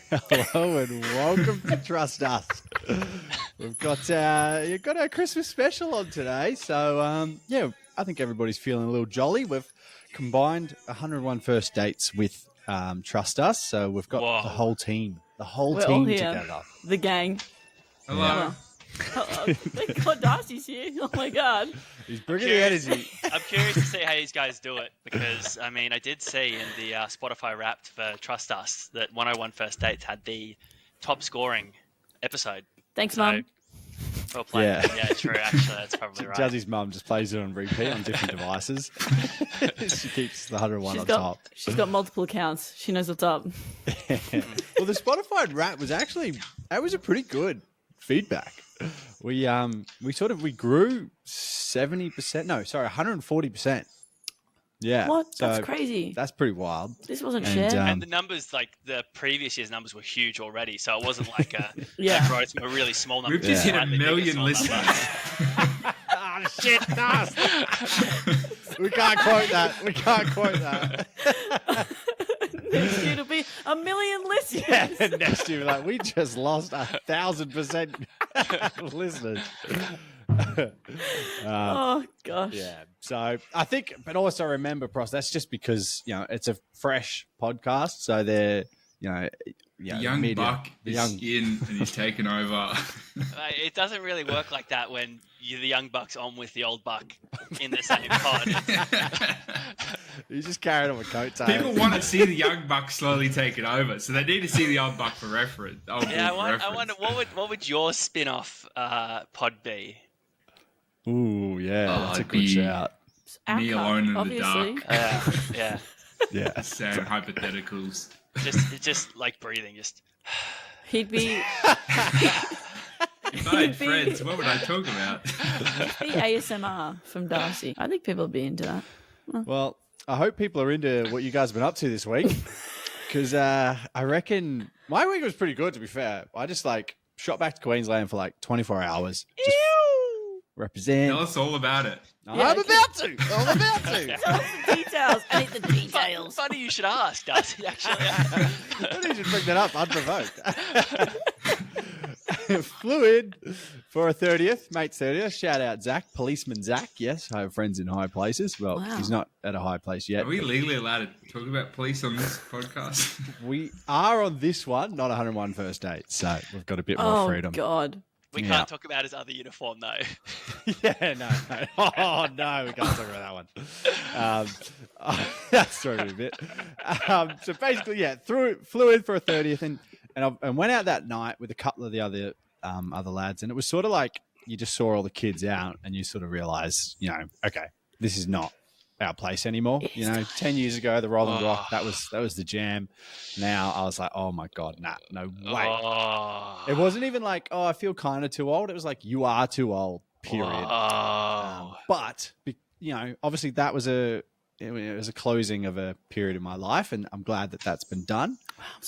Hello and welcome to Trust Us. We've got our Christmas special on today, so I think everybody's feeling a little jolly. We've combined 101 first dates with Trust Us, so we've got Whoa. the whole team, We're all here. together. The gang. Hello. Yeah. Oh, thank God Darcy's here. Oh my God. He's bringing the energy. I'm curious to see how these guys do it because, I mean, I did see in the Spotify Wrapped for Trust Us that 101 First Dates had the top scoring episode. Thanks, So, Mum. well played. Yeah. Yeah, true. Actually, that's probably right. Jazzy's mum just plays it on repeat on different devices. She keeps the 101 on top. She's got multiple accounts. She knows what's up. Well, the Spotify Wrap was a pretty good feedback. We grew 70%. No, sorry, 140%. Yeah. What? So That's crazy. That's pretty wild. This wasn't And, shared. And the numbers, like the previous year's numbers, were huge already. So it wasn't like a growth from a really small number. We've just hit a Slightly bigger, million small listeners. number. Oh, shit, We can't quote that. Next year it'll be 1 million listeners. Yeah, next year, like, we just lost 1,000% listeners. Oh gosh. Yeah. So I think, but also remember, Pros, that's just because, it's a fresh podcast. So they're, The young media, buck the is young, in and he's taken over. It doesn't really work like that when the young buck's on with the old buck in the same pod. he's just carrying on with coattails. People want to see the young buck slowly taken over, so they need to see the old buck for reference. Yeah, I wonder what would your spin-off pod be? Ooh, yeah, that's a it'd good be- shout. It's our Me cut, alone in the obviously. dark. Yeah, Yeah. Saying hypotheticals. just like breathing, just. He'd be If I had friends, what would I talk about? the ASMR from Darcy. I think people would be into that. Well, I hope people are into what you guys have been up to this week, because I reckon my week was pretty good, to be fair. I just shot back to Queensland for 24 hours. Just represent. Tell us all about it. Yeah, I'm about to. Tell us the details. I need the details. Funny you should ask, Darcy. Actually, I need you to bring that up unprovoked. Flew in for a 30th, mate's 30th. Shout out Zach, policeman Zach. Yes, I have friends in high places. Well, Wow. he's not at a high place yet. Are we legally allowed to talk about police on this podcast? We are on this one, not 101 first dates, so we've got a bit more Oh freedom. God. we Yeah. can't talk about his other uniform though. Yeah, no. Oh, no, we can't talk about that one. That's throwing me a bit. So basically, yeah, flew in for a 30th and went out that night with a couple of the other lads. And it was sort of like you just saw all the kids out and you sort of realize, okay, this is not our place anymore. 10 years ago, the Rolling Rock, that was the jam. Now I was like, oh my God, no way. Oh. It wasn't even like, oh, I feel kind of too old. It was like, you are too old, period. Oh. But obviously that was it was a closing of a period in my life, and I'm glad that that's been done.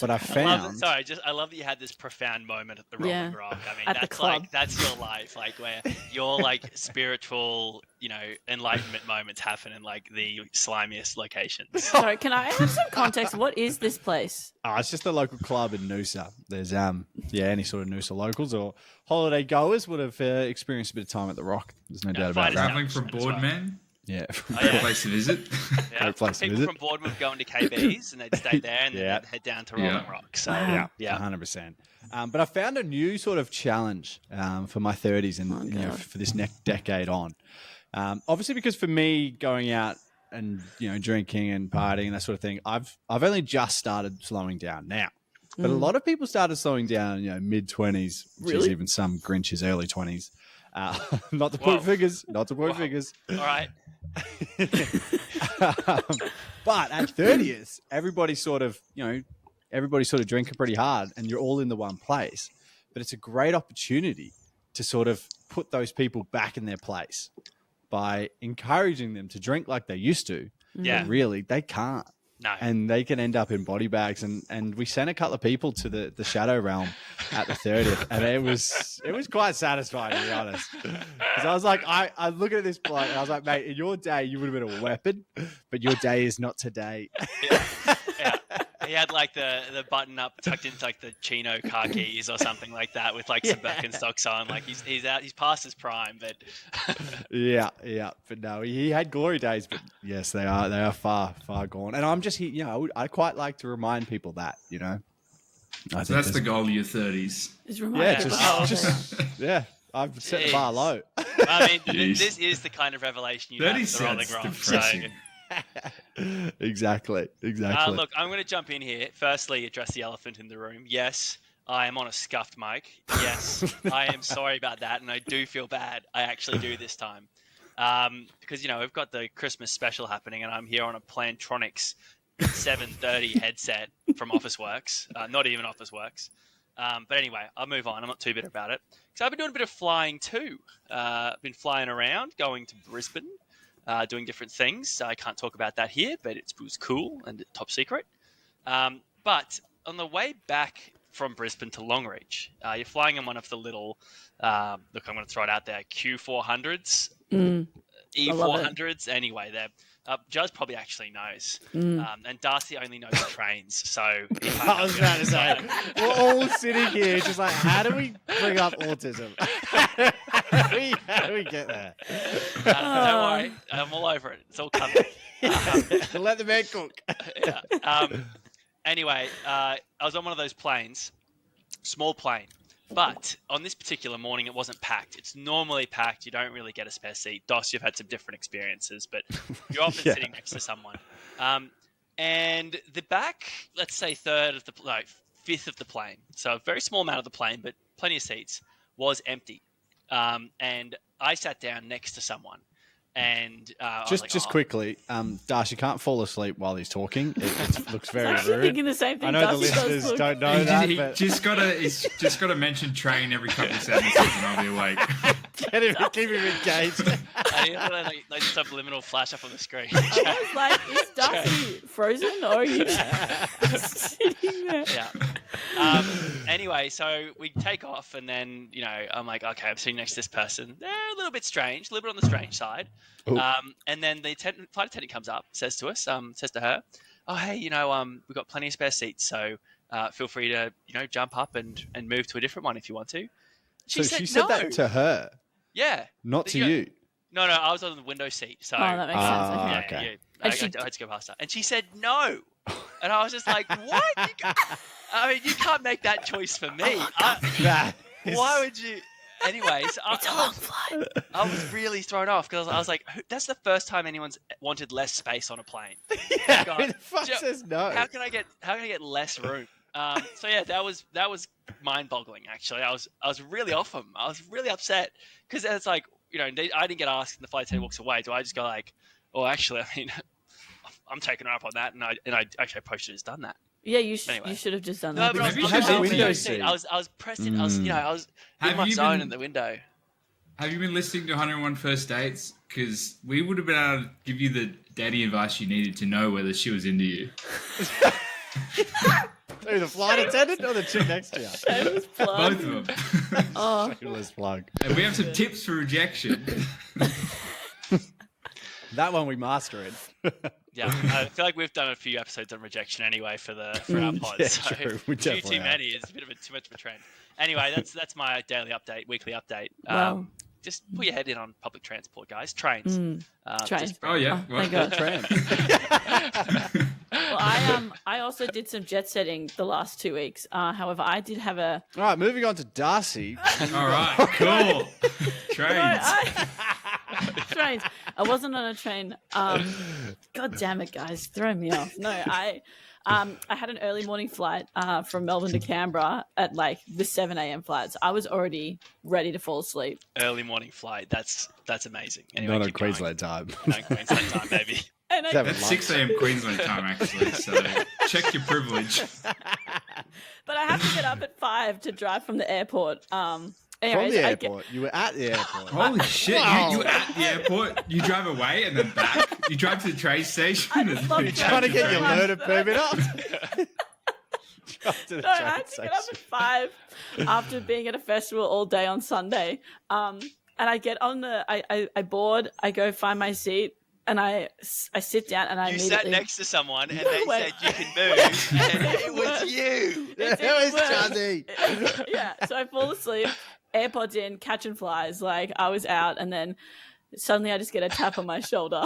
But I found, I love that you had this profound moment at the Rolling Yeah, Rock. I mean, at the that's club. that's your life, where your spiritual, enlightenment moments happen in the slimiest locations. Sorry, can I have some context? What is this place? it's just a local club in Noosa. There's any sort of Noosa locals or holiday goers would have experienced a bit of time at the Rock. There's no doubt about finest that. Traveling from as well. Boardman? Yeah. Great place to visit. Yeah, Great place to people visit. from Boardman would go into KBs and they'd stay there and then Yeah. they'd head down to Rolling Yeah. Rock. So Wow. yeah. 100%. But I found a new sort of challenge for my 30s and God. for this next decade on. Obviously, because for me, going out and drinking and partying and that sort of thing, I've only just started slowing down now. But a lot of people started slowing down, mid 20s, which is Really? even some Grinch's early 20s. Not to point figures. Not to point figures. All right. But at 30th, everybody sort of drinking pretty hard and you're all in the one place. But it's a great opportunity to sort of put those people back in their place by encouraging them to drink like they used to. Yeah. But really, they can't. No. And they can end up in body bags. And we sent a couple of people to the Shadow Realm at the 30th. And it was quite satisfying, to be honest. Because I was like, I look at this bloke and I was like, mate, in your day, you would have been a weapon. But your day is not today. Yeah. he had like the button up tucked into like the chino car keys or something like that with like some Birkenstocks on. Like he's out, he's past his prime, but Yeah. But no, he had glory days. But yes, they are far gone. And I'm just, I quite like to remind people that, I So that's the goal of your 30s. Just Yeah, remind people how old they are. I've set the bar Jeez. low. I mean, Jeez. this is the kind of revelation you 30 have for the rolling sounds rock. depressing. Exactly. Look, I'm going to jump in here. Firstly, address the elephant in the room. Yes, I am on a scuffed mic. Yes, I am sorry about that, and I do feel bad. I actually do this time. Because, we've got the Christmas special happening, and I'm here on a Plantronics 730 headset from Officeworks. Not even Officeworks. But anyway, I'll move on. I'm not too bitter about it. Because I've been doing a bit of flying too. I've been flying around, going to Brisbane, doing different things. I can't talk about that here, but it was cool and top secret. But on the way back from Brisbane to Longreach, you're flying in one of the little, look, I'm going to throw it out there, Q400s, E400s. Anyway, they're Juz probably actually knows, and Darcy only knows trains. So I was about to say, we're all sitting here just like, how do we bring up autism? how do we get there? Don't worry, I'm all over it. It's all coming. Let the man cook. Yeah. Anyway, I was on one of those planes, small plane, but on this particular morning it wasn't packed. It's normally packed. You don't really get a spare seat. Dos, you've had some different experiences, but you're often Yeah. sitting next to someone. And the back, let's say fifth of the plane, so a very small amount of the plane, but plenty of seats, was empty. And I sat down next to someone. And I was Just like, quickly, Darcy can't fall asleep while he's talking. It looks very I'm actually rude. thinking the same thing. I know the Darcy does listeners look- don't know that, He but he's just got to mention train every couple of sentences and I'll be awake. keep him engaged. like subliminal flash up on the screen. I was like, is Darcy frozen or are you sitting there? Yeah. Anyway, so we take off, and then I'm like, okay, I'm sitting next to this person. They're a little bit strange, a little bit on the strange side. Ooh. And then the flight attendant comes up, says to her, "Oh, hey, we've got plenty of spare seats, so feel free to jump up and move to a different one if you want to." So said she said no. that to her, Yeah. not to Yeah. you. No, I was on the window seat, so. Oh, that makes sense. Ah, Okay. yeah, okay. yeah. And I she- had to go past her, and she said no, and I was just like, "What? You can't make that choice for me. That is- Why would you?" Anyways, It's a long flight. I was really thrown off because I was like, "That's the first time anyone's wanted less space on a plane. Yeah, God. who the fuck Joe, says no? How can I get less room?" So yeah, that was mind-boggling. Actually, I was really off them. I was really upset because it's like I didn't get asked, and the flight attendant walks away. Do I just go like, "Oh, actually, I'm taking her up on that," and I actually probably should have done that. Yeah, you Anyway. should have just done No, that. but I was, Have you I was had on the the window window seat? seat. I was pressed in. I was in Have my you zone been- in the window. Have you been listening to 101 First Dates? Because we would have been able to give you the daddy advice you needed to know whether she was into you. Who, the flight attendant or the chick next to you? Shameless plug. Both of them. Oh, Shameless plug. And we have some tips for rejection. That one we master in. Yeah, I feel like we've done a few episodes on rejection anyway for our pod. Yeah, so true. We a few definitely too have. many is too much of a trend. Anyway, that's my daily update, weekly update. Wow. Just put your head in on public transport, guys. Trains. trains. Oh, yeah. Oh, thank God. Tram. Well, I also did some jet setting the last 2 weeks. However, I did have a All right, moving on to Darcy. All right, cool. Trains. trains. I wasn't on a train. God damn it, guys, throw me off. No, I had an early morning flight from Melbourne to Canberra at like the 7 a.m. flights. I was already ready to fall asleep. Early morning flight. That's amazing. Anyway, Not on keep going. Queensland time. No, Queensland time, baby. And I, Seven That's lunch. 6 a.m. Queensland time, actually, so check your privilege. but I have to get up at 5 to drive from the airport. From Anyways, the I get- airport. You were at the airport. Holy shit, Wow. you at the airport, you drive away and then back? You drive to the train station and love then it. Trying to get your Very much. learner permit up. Drive to the No, I train had to get up station. at 5 after being at a festival all day on Sunday. And I get on I board, I go find my seat, and I sit down and I You immediately sat next to someone and they Wait. said you can move, and it was you. It's It was even worse. Chuzzy. Yeah, so I fall asleep, AirPods in, catching flies. Like I was out, and then suddenly I just get a tap on my shoulder,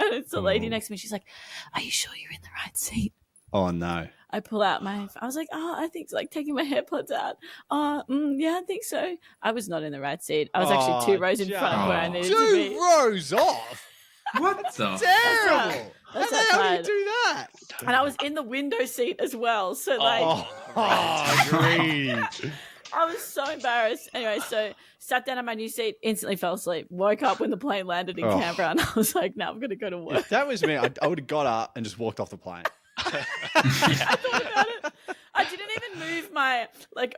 and it's the lady Oh. next to me. She's like, "Are you sure you're in the right seat?" Oh no. I pull out I was like, "Oh, I think it's like taking my AirPods out." Yeah, I think so. I was not in the right seat. I was actually 2 rows in front of where I needed to 2 be. rows off. What the? Terrible. That's How the hell do outside. you do that? And I was in the window seat as well. So like Oh, greedy. I was so embarrassed. Anyway, so sat down on my new seat, instantly fell asleep. Woke up when the plane landed in Oh. Canberra, and I was like, "No, I'm going to go to work." If that was me, I would have got up and just walked off the plane. I thought about it. I didn't even move my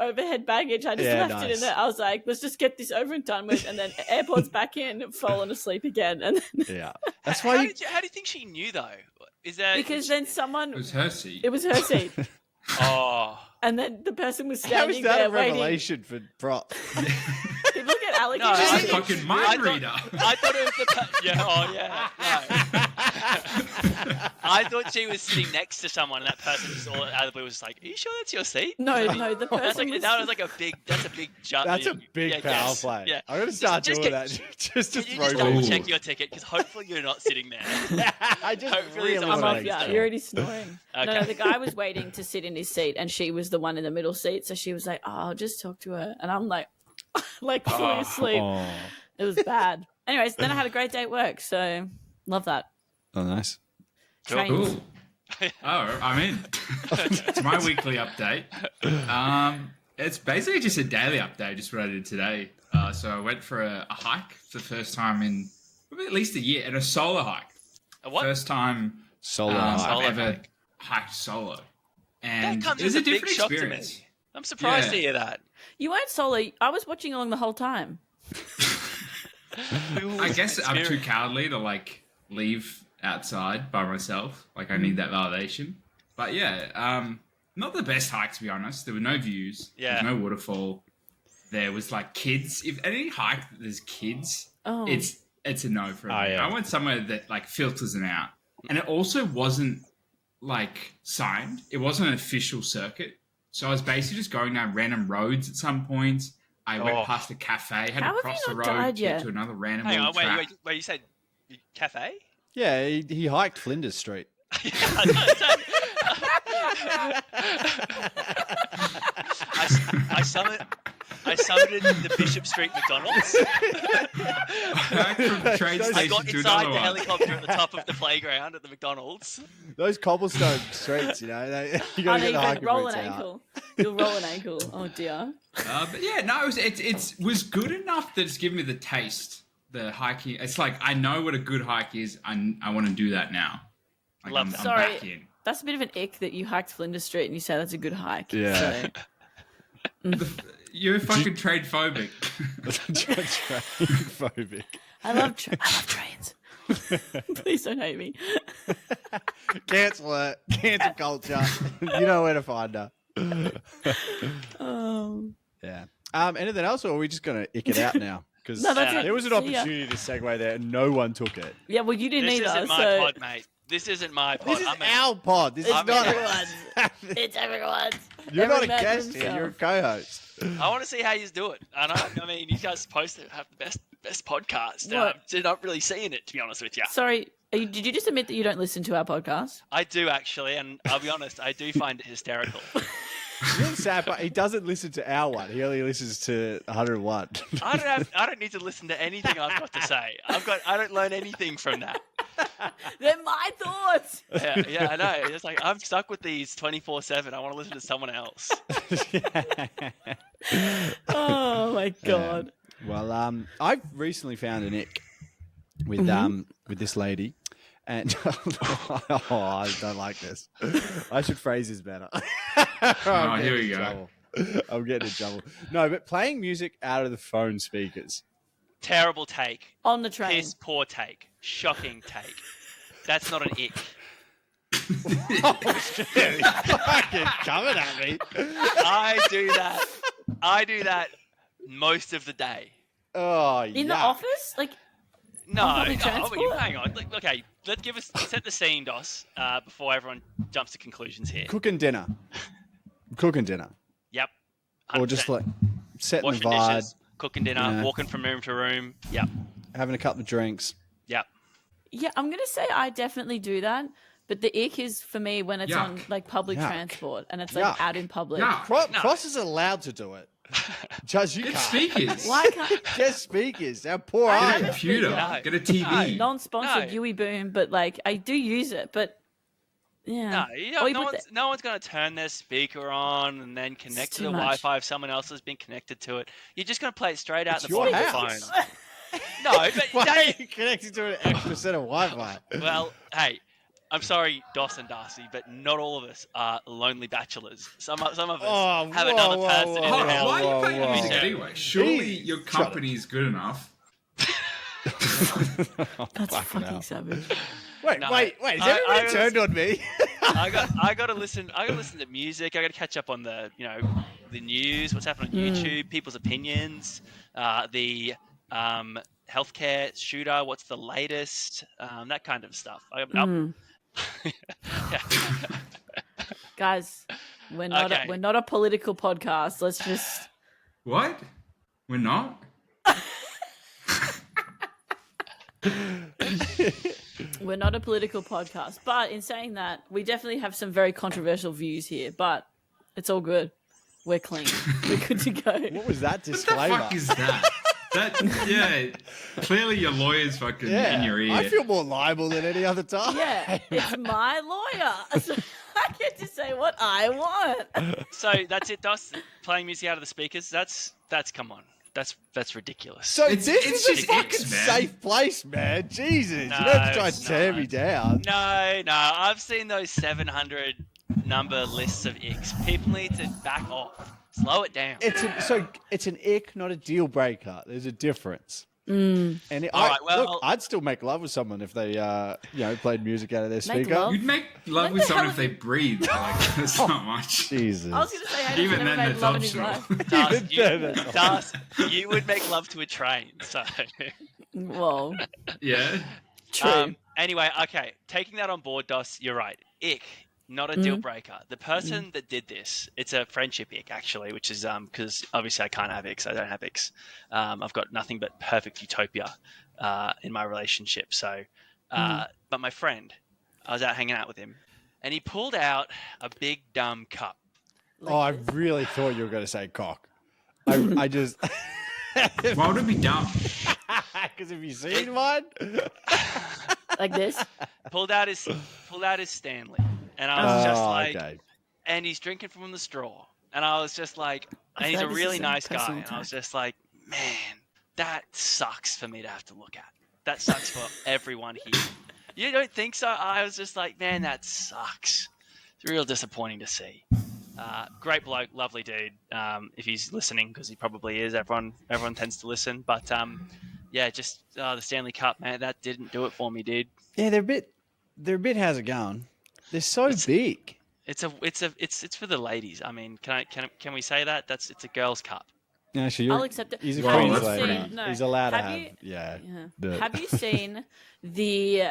overhead baggage. I just Yeah, left it in nice. there. I was like, "Let's just get this over and done with," and then AirPods back in, fallen asleep again, and then, Yeah. That's How why you... do you think she knew though? Is that because then someone, It was her seat. it was her seat, Oh, and then the person was How standing is that there a waiting. revelation for prop? Look at Alex. No, She's I a thought- fucking I mind thought- reader. I thought it was the yeah. Oh yeah. No. I thought she was sitting next to someone, and that person just all out of the blue was like, "Are you sure that's your seat?" No, the That's person like was. that was like a big. That's a big jump. That's a big yeah, power yes, play. Yeah. I'm going to start Just doing get- that just to Can you throw just them. double Ooh. check your ticket? Because hopefully you're not sitting there. I just Hopefully really someone's I'm want off. to Yeah, make you're already snoring. Okay. No, the guy was waiting to sit in his seat, and she was the one in the middle seat. So she was like, "Oh, I'll just talk to her," and I'm like, like fully asleep. Oh. It was bad. Anyways, then I had a great day at work, so love that. Oh, nice. Cool. Trains. Cool. Oh, I'm in. It's my weekly update. It's basically just a daily update, just what I did today. So I went for a hike for the first time in probably at least a year, and a solo hike. A what? First time Solo. I've Solo ever hike. hiked solo. That And comes it was as a a big different shock to experience. me. I'm surprised to Yeah. hear that. You weren't solo. I was watching along the whole time. I guess I'm too cowardly to leave outside by myself. I need that validation. But yeah, not the best hike to be honest. There were no views. Yeah. There was no waterfall. There was kids. If any hike that there's kids, Oh, it's a no for me. Oh, yeah. I went somewhere that filters them out, and it also wasn't signed. It wasn't an official circuit. So I was basically just going down random roads at some points. I went Oh. past a cafe, had How to have cross you the not road, died get yet? to another random Hang little on, track. wait. You said cafe? Yeah, he hiked Flinders Street. I summited the Bishop Street McDonald's. Back from the train I I station got to inside another the one. helicopter at the top of the playground at the McDonald's. Those cobblestone streets, you got to get the uneven. hiking Roll boots an out. ankle. You'll roll an ankle. Oh dear. But yeah, no, it was good enough that it's given me the taste. The hiking, it's I know what a good hike is. I want to do that now. Love I'm that. Sorry. back in. That's a bit of an ick that you hiked Flinders Street and you say that's a good hike. Yeah. So, You're fucking trade phobic. Phobic. I love trains. Please don't hate me. Cancel it. Cancel culture. You know where to find her. Oh. Yeah. Anything else, or are we just going to ick it out now? Because No, that's it. there was an See ya. opportunity to segue there, and no one took it. Yeah, well, you didn't This either. isn't my so pod, mate. This isn't my pod. This is I'm a- our pod. This is it's not. everyone's. It's everyone's. You're not a Every man for guest here. himself. You're a co-host. I want to see how you do it. I mean, you guys are supposed to have the best podcast. What? They're not really seeing it, to be honest with you. Sorry, did you just admit that you don't listen to our podcast? I do actually, and I'll be honest, I do find it hysterical. You know what's sad, but he doesn't listen to our one. He only listens to 101. I don't need to listen to anything I've got to say. I don't learn anything from that. They're my thoughts. Yeah, I know. It's I'm stuck with these 24/7. I want to listen to someone else. Oh my god. Well, I've recently found an ick with with this lady, and oh, I don't like this. I should phrase this better. I'm here getting we in go. trouble. I'm getting in trouble. No, but playing music out of the phone speakers. Terrible take. On the train. Piss poor take. Shocking take. That's not an ick. Fucking coming at me. I do that most of the day. Oh, In the yuck. office? Like, No, public no. transport? Hang on. Okay, let's set the scene, Dos, before everyone jumps to conclusions here. Cooking dinner. Cooking dinner. Yep. Or just 100%. like setting the washing vibe, dishes, cooking dinner, Yeah. walking from room to room. Yep. having a couple of drinks. Yep. Yeah, I'm gonna say I definitely do that. But the ick is for me when it's on Yuck. like public Yuck. transport and it's like Yuck. out in public. Yeah. Cross is allowed to do it. Judge, you Get can't. speakers. Why can't Get speakers. How poor I are Get a you? computer. No. Get a TV. non-sponsored No. Yui Boom? But like I do use it. But yeah, No, Or you no put one's no one's going to turn their speaker on and then connect to too the much. Wi-Fi if someone else has been connected to it. You're just going to play it straight out It's the your bottom of the house. phone. No, but Why are they, you connected to an extra set of Wi-Fi? well, hey, I'm sorry, Dos and Darcy, but not all of us are lonely bachellors. Some of us Oh, have whoa, another whoa, person whoa, in Hold the on, house. why are you whoa, playing whoa. music anyway? Surely Jeez, your shut company is good enough. that's Fucking fucking hell. savage. Wait, No, wait. Is I everybody was- turned on me? I got to listen. I got to listen to music. I got to catch up on the the news, what's happening on YouTube, people's opinions, the healthcare shooter, what's the latest, that kind of stuff. Yeah. Guys, we're not Okay. we're not a political podcast. Let's just What? We're not? we're not a political podcast. But in saying that, we definitely have some very controversial views here. But it's all good. We're clean. We're good to go. What was that What the disclaimer? fuck is that? Yeah. Clearly your lawyer's fucking in your ear. I feel more liable than any other time. Yeah, it's my lawyer. So I get to say what I want. So that's it, Dos. Playing music out of the speakers. That's come on. That's ridiculous. So It's- this it's is a just fucking X, man. safe place, man. Jesus, No, you don't have to try it's and tear not. me down. No, I've seen those 700 number lists of icks. People need to back off. Slow it down. It's an ick, not a deal breaker. There's a difference. Mm. And All right, well- look, I'd still make love with someone if they, played music out of their Make speaker. love? You'd make love When with the someone hell if they breathed. Like, that's not much. Jesus. I was going to say, hey, Even never then, made that's love in his optional. life. Das, Even then, that's Das, you would make love to a train. So, Well, Yeah. true. Anyway, okay, taking that on board, Dos, you're right. Ick, not a deal breaker. The person that did this, it's a friendship ick actually, which is because obviously I can't have icks. I don't have icks. I've got nothing but perfect utopia in my relationship. So, but my friend, I was out hanging out with him, and he pulled out a big dumb cup. Oh, I really thought you were going to say cock. I just. Why would it be dumb? Because have you seen one? Like this. Pulled out his Stanley, and I was just like, okay. and he's drinking from the straw, and I was just like, and he's feel a like this really is a nice guy, personal and I was attack. just like, man, that sucks for me to have to look at. That sucks for everyone here. You don't think so? I was just like, man, that sucks. It's real disappointing to see. Great bloke, lovely dude. If he's listening, because he probably is. Everyone tends to listen, but yeah, just the Stanley Cup, man, that didn't do it for me, dude. Yeah, they're a bit. How's it going? They're so big. It's for the ladies. I mean, can we say that? It's a girls' cup. Actually, I'll accept it. He's a Well, Queen's that's lady. pretty- No. He's allowed to Have have. you- Yeah. Yeah. Have you seen the?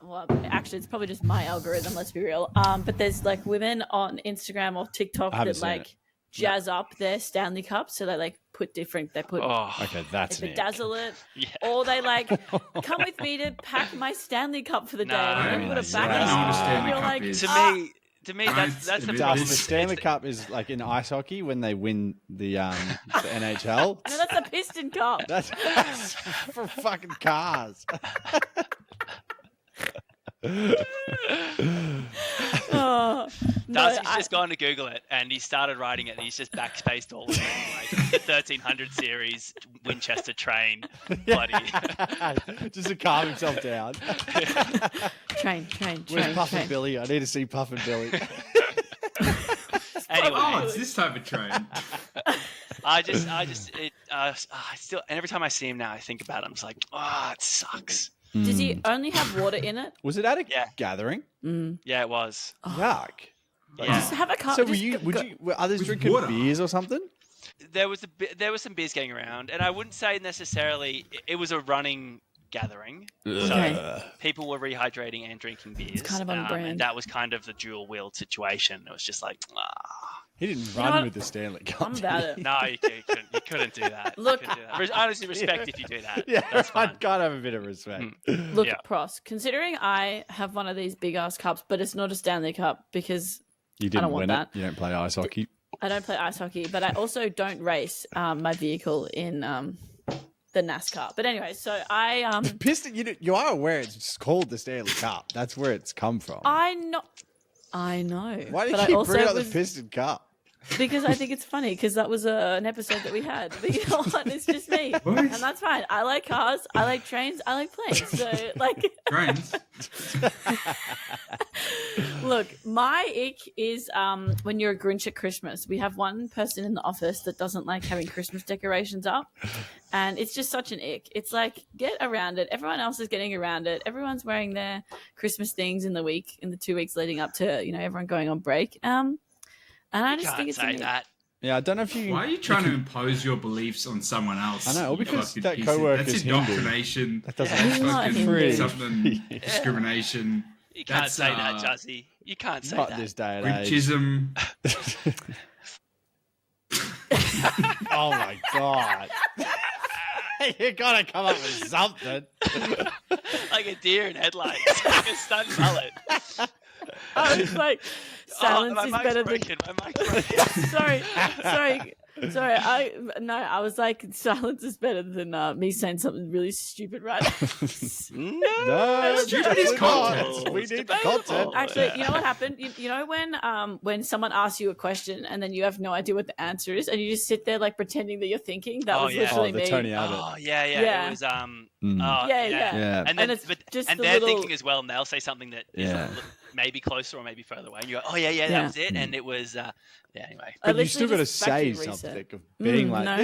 Well, actually, it's probably just my algorithm. Let's be real. But there's like women on Instagram or TikTok I haven't that seen like it. jazz up their Stanley Cup, so they like put Oh, Okay, that's they an ick. bedazzle it, yeah. or they like come with me to pack my Stanley Cup for the day. No, And they put that's it back right. in I know what a the Stanley and you're Cup like, is. To "Ah." me, It's that's a the bit- problem. Dust, the It's- Stanley Cup is like in ice hockey when they win the NHL. No, that's a piston cup. That's for fucking cars. Oh, no, Darcy's I- just gone to Google it and he started writing it and he's just backspaced all of it. Like the 1300 series Winchester train. Bloody. Just to calm himself down. train, Where's Puff and train. Billy? I need to see Puff and Billy. Anyway, Oh, it's this type of train. I still, and every time I see him now, I think about it. I'm just like, oh, it sucks. Does he only have water in it? Was it at a Yeah. gathering? Yeah, it was. Yuck. Yeah. Just have a cup. So were just you? go- Would go- you? Were others With drinking water. beers or something? There was some beers going around, and I wouldn't say necessarily it was a running gathering. Okay. So people were rehydrating and drinking beers. kind of on brand. And that was kind of the dual-wheeled situation. It was just like, He didn't know run what? with the Stanley Cup. I'm did about he? it. no, you couldn't do that. Look- you couldn't do that. Honestly, respect if you do that. Yeah, That's fine. I'd kind of have a bit of respect. Look, Yeah. Pros, considering I have one of these big ass cups, but it's not a Stanley Cup because You didn't don't want win that. it. You don't play ice hockey. I don't play ice hockey, but I also don't race my vehicle in the NASCAR. But anyway, so I Piston, you are aware it's called the Stanley Cup. That's where it's come from. I know. Why do you but I keep also bringing up the was- Piston Cup? Because I think it's funny because that was an episode that we had. But you know what? It's just me, What? and that's fine. I like cars, I like trains, I like planes. So like, Trains. look, my ick is when you're a Grinch at Christmas. We have one person in the office that doesn't like having Christmas decorations up, and it's just such an ick. It's like, get around it. Everyone else is getting around it. Everyone's wearing their Christmas things in the 2 weeks leading up to everyone going on break. And I just Can't think it's say an ick. that. Yeah, I don't know if you. Why are you trying to impose your beliefs on someone else? I know, you because fucking that piece coworker's That's Hindu. indoctrination. That doesn't He's not fucking Hindu. something discrimination. You can't That's, say that, Juzzy. You can't say Not that. this day and age. Richism. Oh my god! You gotta come up with something. Like a deer in headlights. Like a stunned mullet. I was like, silence my is mic's better than. broken. My mic's broken. sorry. I was like, silence is better than me saying something really stupid right now. No, Stupid is definitely content. not. We need the debatable. content. Actually, you know what happened? You know when someone asks you a question and then you have no idea what the answer is and you just sit there like pretending that you're thinking? That Oh, was yeah. literally the me. Tony Abbott. Oh yeah. Yeah. It was Mm. oh, Yeah. Yeah. And then it's just and the they're little- thinking as well, and they'll say something that is Yeah. maybe closer or maybe further away. And you go, oh yeah, that Yeah. was it, and it was anyway. I But you still literally got to just say factory reset. something of being like, no.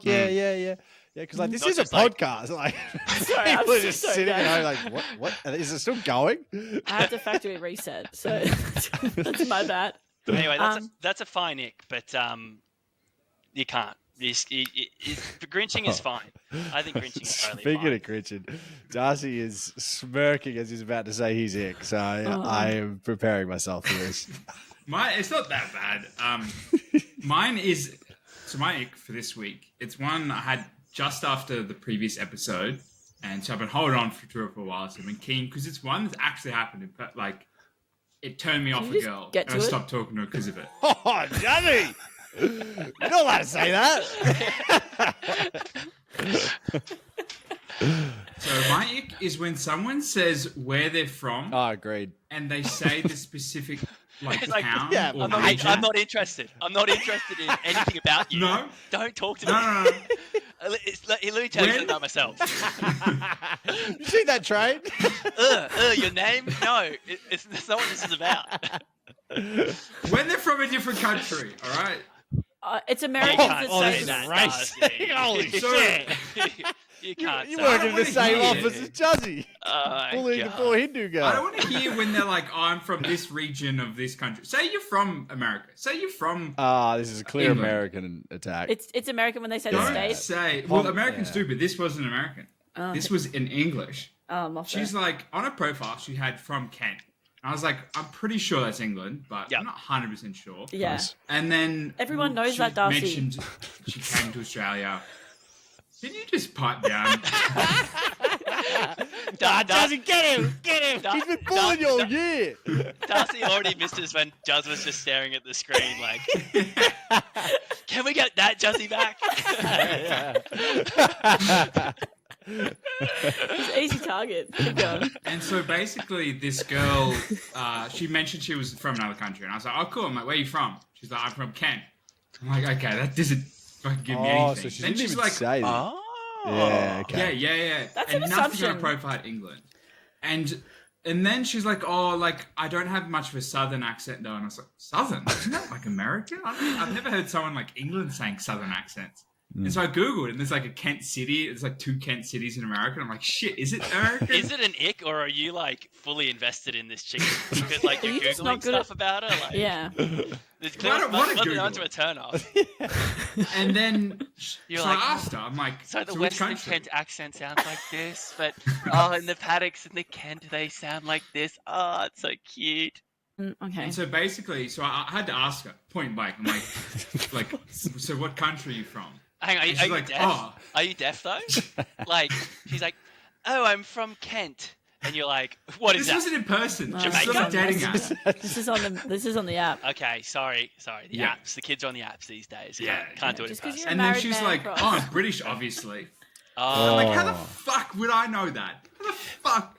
yeah. Because like this Not is a just like- podcast. Like Sorry, I'm people are so just sorry, sitting guys. there like, what? Is it still going? I had to factory reset, so that's my bad. Anyway, Um, that's a fine ick, but you can't. Grinching is fine. I think grinching is totally Speaking fine. of Grinching, Darcy is smirking as he's about to say he's ick. So I am preparing myself for this. It's not that bad. Mine is my ick for this week. It's one I had just after the previous episode, and so I've been holding on to it for a while. So I've been keen because it's one that's actually happened. But like, it turned me off you a just girl, get and I to it? stopped talking to her because of it. Oh, Johnny! You're not allowed to say that. So my ick is when someone says where they're from Oh, agreed. and they say the specific like It's like, town yeah, or I'm region. not interested. I'm not interested in anything about you. No. Don't talk to me. No. Let me tell you When- something about myself. You see that train? Your name? No, that's not what this is about. When they're from a different country, all right. It's You Americans can't that say say that, race. Darcy. Holy shit. You can't You say work that. in the same hear. office as Juzzy. Oh, my Bullying a God. poor Hindu I don't girl. want to hear when they're like, oh, I'm from this region of this country. Say you're from America. Say you're from. Ah, this is a clear England. American attack. it's American when they say the Don't state. say. Well, Oh, Americans yeah. do, but this wasn't American. Oh. This was in English. Oh, my She's like, on her profile, she had from Kent. I was like, I'm pretty sure that's England, but Yep. I'm not 100% sure. yeah. Nice. And then Everyone knows she that, Darcy. mentioned she came to Australia. Can you just pipe down? Juzzy, get him! Get him! Da- He's been bullying you all da- year. Darcy already missed us when Juz was just staring at the screen like, can we get that Juzzy back? It's easy target. Keep going. And so basically, this girl, she mentioned she was from another country, and I was like, "Oh, cool." I'm like, "Where are you from?" She's like, "I'm from Kent." I'm like, "Okay, that doesn't fucking give me Oh, anything." so she Then didn't she's even like, say that. Oh. Yeah, okay. Yeah. That's and an nothing on assumption. her profile had England. And then she's like, "Oh, like I don't have much of a southern accent though." And I was like, "Southern? Isn't that like American? I've never heard someone like England saying southern accents." And so I googled, and there's like a Kent City. There's like 2 Kent cities in America. And I'm like, shit, is it American? Is it an ick, or are you like fully invested in this chicken? Because like you're you just not googling good stuff about her. Like, Yeah. there's Well, I don't wanna clearly Google onto it. a turn off. And then You're so like, I asked her, I'm like, So the which Western country? Kent accent sounds like this, but in the paddocks in the Kent they sound like this. Oh, it's so cute. Okay. And so basically, I had to ask her point blank. I'm like, so what country are you from? Hang on, And are she's you like, deaf? oh. Are you deaf though? Like, she's like, oh, I'm from Kent, and you're like, what is This that? wasn't in person. No, This was Jamaica? on a dating app. This is on the app. Okay, sorry. The Yeah. apps. The kids are on the apps these days. Yeah. Can't do it in Just 'cause person. you're- And then married she's man like, cross. oh, I'm British, obviously. Oh, I'm like, how the fuck would I know that? How the fuck?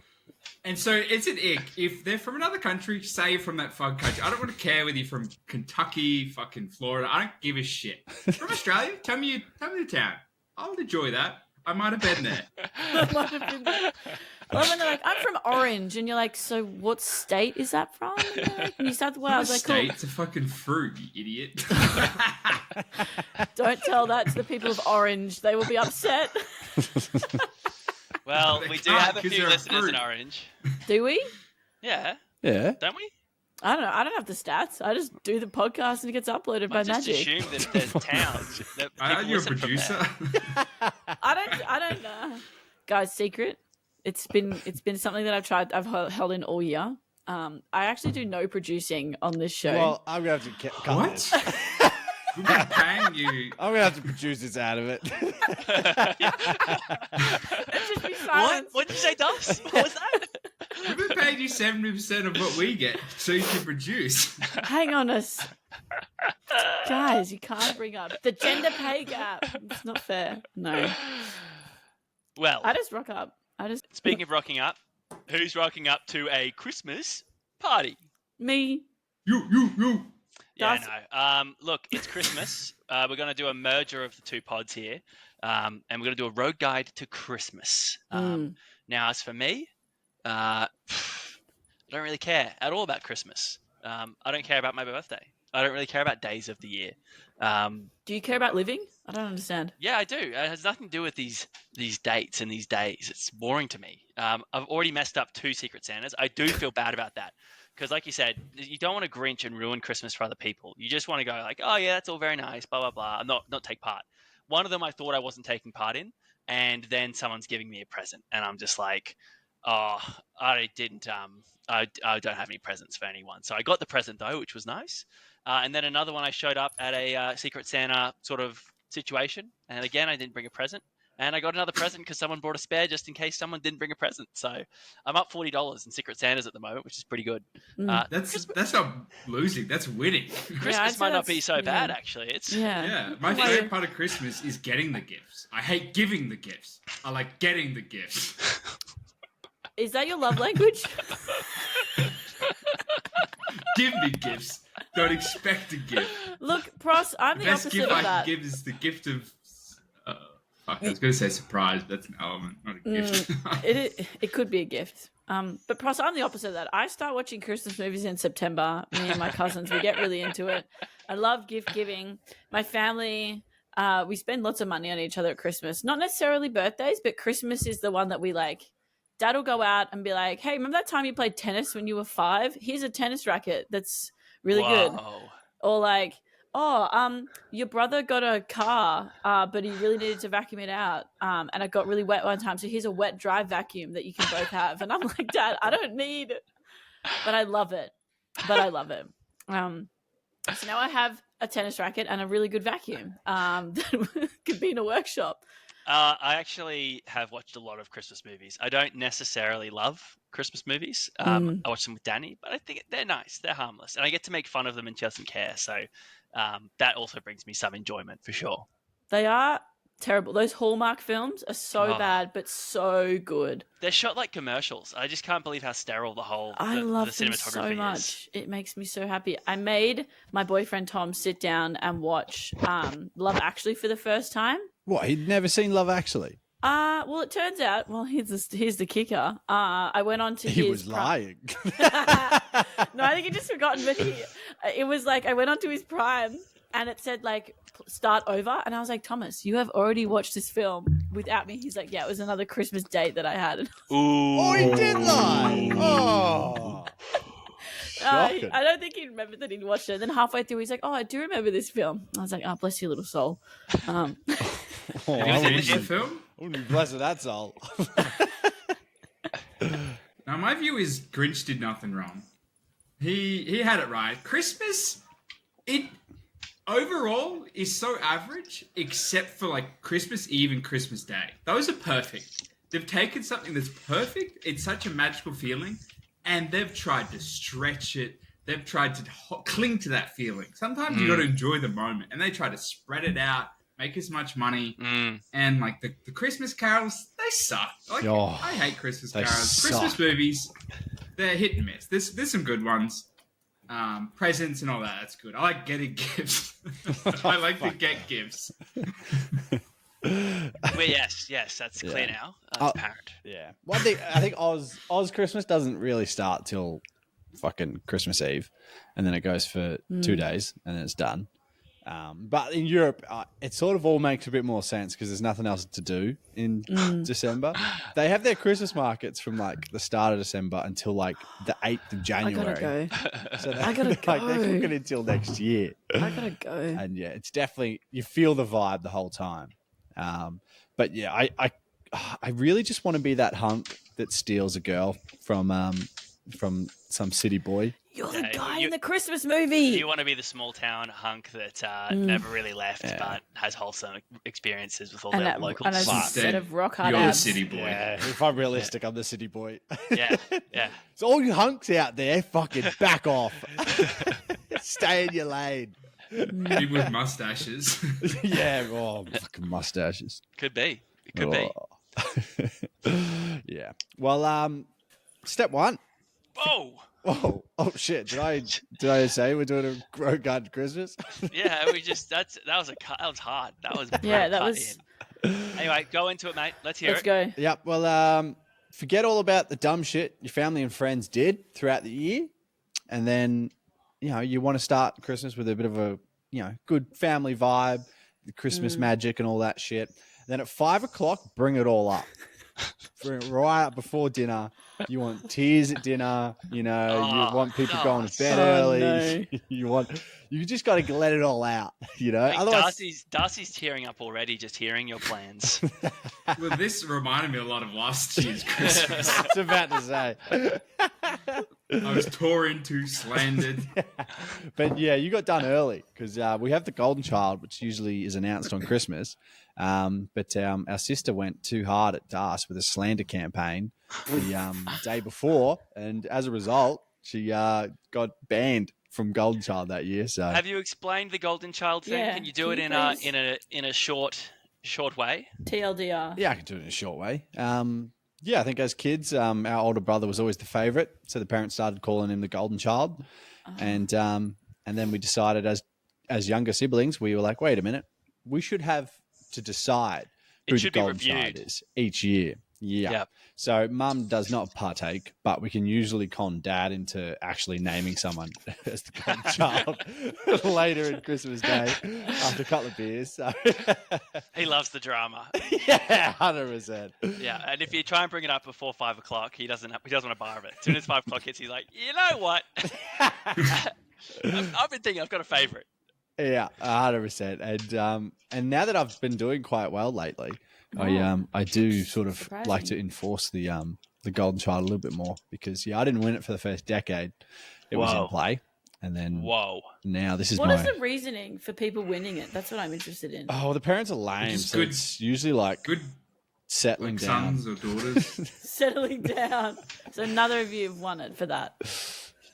And so it's an ick. If they're from another country, say from that fucking country. I don't want to care whether you're from Kentucky, fucking Florida. I don't give a shit. From Australia, tell me the town. I'll enjoy that. I might have been there. Might have been there. I love when they're like, I'm from Orange, and you're like, so what state is that from? And they're like, New South Not Wales. a Like, state, cool. it's a fucking fruit, you idiot. Don't tell that to the people of Orange. They will be upset. well, They we do can't have a 'cause few they're a listeners in fruit. Orange. Do we? Yeah, Yeah. don't we? I don't know. I don't have the stats. I just do the podcast and it gets uploaded by I just magic. assume that there's towns that I people you're a listen from there. producer. I don't know. Guys, secret. It's been something that I've held in all year. I actually do no producing on this show. Well, I'm gonna have to cut What? this. We've been paying you. I'm gonna have to produce this out of it. Let's just be What? silent. What did you say, Duffs? What was that? We've been paying you 70% of what we get so you can produce. Hang on us. Guys, you can't bring up the gender pay gap. It's not fair. No. Well, I just rock up. speaking of rocking up, who's rocking up to a Christmas party? Me. You. Yeah, That's- no. Look, it's Christmas. We're going to do a merger of the 2 pods here, and we're going to do a road guide to Christmas. Now, as for me, I don't really care at all about Christmas. I don't care about my birthday. I don't really care about days of the year. Do you care about living? I don't understand. Yeah, I do. It has nothing to do with these dates and these days. It's boring to me. I've already messed up 2 Secret Santas. I do feel bad about that. Because like you said, you don't want to Grinch and ruin Christmas for other people. You just want to go like, oh yeah, that's all very nice, blah, blah, blah, and not take part. One of them I thought I wasn't taking part in, and then someone's giving me a present. And I'm just like, oh, I didn't, I don't have any presents for anyone. So I got the present though, which was nice. And then another one I showed up at a Secret Santa sort of situation. And again, I didn't bring a present. And I got another present because someone brought a spare just in case someone didn't bring a present. So I'm up $40 in Secret Santas at the moment, which is pretty good. That's not losing. That's winning. I'd Christmas say might not that's- be so yeah. bad, actually. It's Yeah, my Why- favorite part of Christmas is getting the gifts. I hate giving the gifts. I like getting the gifts. Is that your love language? Give me gifts. Don't expect a gift. Look, Pros, I'm The the best opposite gift of I that. can give is the gift of. Fuck, I was going to say surprise. That's an element, not a gift. It could be a gift. But Pros, I'm the opposite of that. I start watching Christmas movies in September. Me and my cousins, we get really into it. I love gift giving. My family, we spend lots of money on each other at Christmas. Not necessarily birthdays, but Christmas is the one that we like. Dad will go out and be like, "Hey, remember that time you played tennis when you were 5? Here's a tennis racket that's really good." Whoa. Or like, "Oh, your brother got a car, but he really needed to vacuum it out, and it got really wet one time. So here's a wet dry vacuum that you can both have." And I'm like, "Dad, I don't need," but I love it. So now I have a tennis racket and a really good vacuum that could be in a workshop. I actually have watched a lot of Christmas movies. I don't necessarily love Christmas movies. I watch them with Danny, but I think they're nice. They're harmless. And I get to make fun of them and she doesn't care. So that also brings me some enjoyment for sure. They are terrible. Those Hallmark films are so Oh. bad, but so good. They're shot like commercials. I just can't believe how sterile I the love them cinematography so is. much. It makes me so happy. I made my boyfriend Tom sit down and watch Love Actually for the first time. What? He'd never seen Love Actually. Well, it turns out. Well, here's the kicker. I went on to He his was lying. No, I think he just forgotten. But it was like I went onto his Prime and it said like start over, and I was like, Thomas, you have already watched this film without me. He's like, yeah, it was another Christmas date that I had. Ooh. Oh, he did lie. Oh. Shocking. I don't think he remembered that he'd watched it. Then halfway through, he's like, "Oh, I do remember this film." I was like, "Oh, bless your little soul." Oh, It I was wouldn't in- be- The film. I wouldn't be blessed with that soul. Now, my view is Grinch did nothing wrong. He had it right. Christmas, it overall is so average, except for like Christmas Eve and Christmas Day. Those are perfect. They've taken something that's perfect. It's such a magical feeling, and they've tried to stretch it. They've tried to cling to that feeling. Sometimes you got to enjoy the moment, and they try to spread it out, make as much money. And like the Christmas carols, they suck. Like, Oh, I hate Christmas they carols. suck. Christmas movies, they're hit and miss. There's some good ones. Presents and all that. That's good. I like getting gifts. I like to get gifts. Well, yes, that's clear Yeah. now. That's apparent. Yeah. Well, I think Oz Christmas doesn't really start till fucking Christmas Eve, and then it goes for 2 days, and then it's done. But in Europe, it sort of all makes a bit more sense because there's nothing else to do in December. They have their Christmas markets from like the start of December until like the 8th of I January. gotta go. So I gotta like, they're go. cooking until next year. I gotta go. And yeah, it's definitely, you feel the vibe the whole time. But yeah, I really just want to be that hunk that steals a girl from some city boy. You're the Yeah, guy you- in the Christmas movie. You want to be the small town hunk that never really left, but has wholesome experiences with all and their a local set Instead, of rock hard You're the abs. city boy. Yeah, if I'm realistic, I'm the city boy. Yeah. So all you hunks out there, fucking back off. Stay in your lane. People with mustaches. Yeah, oh, fucking mustaches. Could be. It could be. Oh. Yeah. Well, step one. Whoa. Oh shit! Did I say we're doing a Grow Garden Christmas? Yeah, we just that was a cut. That was hard. That was Yeah, that cut was- in. Anyway, go into it, mate. Let's hear Let's it. go. Yep. Well, forget all about the dumb shit your family and friends did throughout the year, and then you want to start Christmas with a bit of a good family vibe, the Christmas magic and all that shit. Then at 5 o'clock, bring it all up. Bring it right up before dinner. You want tears at dinner. You want people going to bed early. No. You just got to let it all out. Like, Otherwise, Darcy's tearing up already just hearing your plans. Well, this reminded me a lot of last year's Christmas. I was about to say. I was tore into, slandered. But yeah, you got done early because we have the Golden Child, which usually is announced on Christmas. But our sister went too hard at DAS with a slander campaign the day before, and as a result, she got banned from Golden Child that year. So Have you explained the Golden Child thing? Yeah, Can you do can it you in a short way? TLDR. yeah, I can do it in a short way. Yeah, I think as kids, our older brother was always the favorite, so the parents started calling him the Golden Child, and then we decided as younger siblings, we were like, wait a minute, we should have to decide It who the should be Golden Child reviewed. is each year. Yeah. Yep. So mum does not partake, but we can usually con dad into actually naming someone as the Golden Child later in Christmas Day after a couple of beers. So He loves the drama. yeah, 100%. Yeah, and if you try and bring it up before 5 o'clock, he doesn't want a bar of it. As soon as 5 o'clock hits, he's like, you know what? I've been thinking I've got a favourite. Yeah, 100%. And now that I've been doing quite well lately, I do sort of like to Surprising. enforce the Golden Child a little bit more because I didn't win it for the first decade. It was in Whoa. play, and then Whoa. now this is What my. is the reasoning for people winning it? That's what I'm interested in. Oh, the parents are lame, is so good- it's usually like Good settling like down. sons or daughters. Settling down. So none of you have won it for that.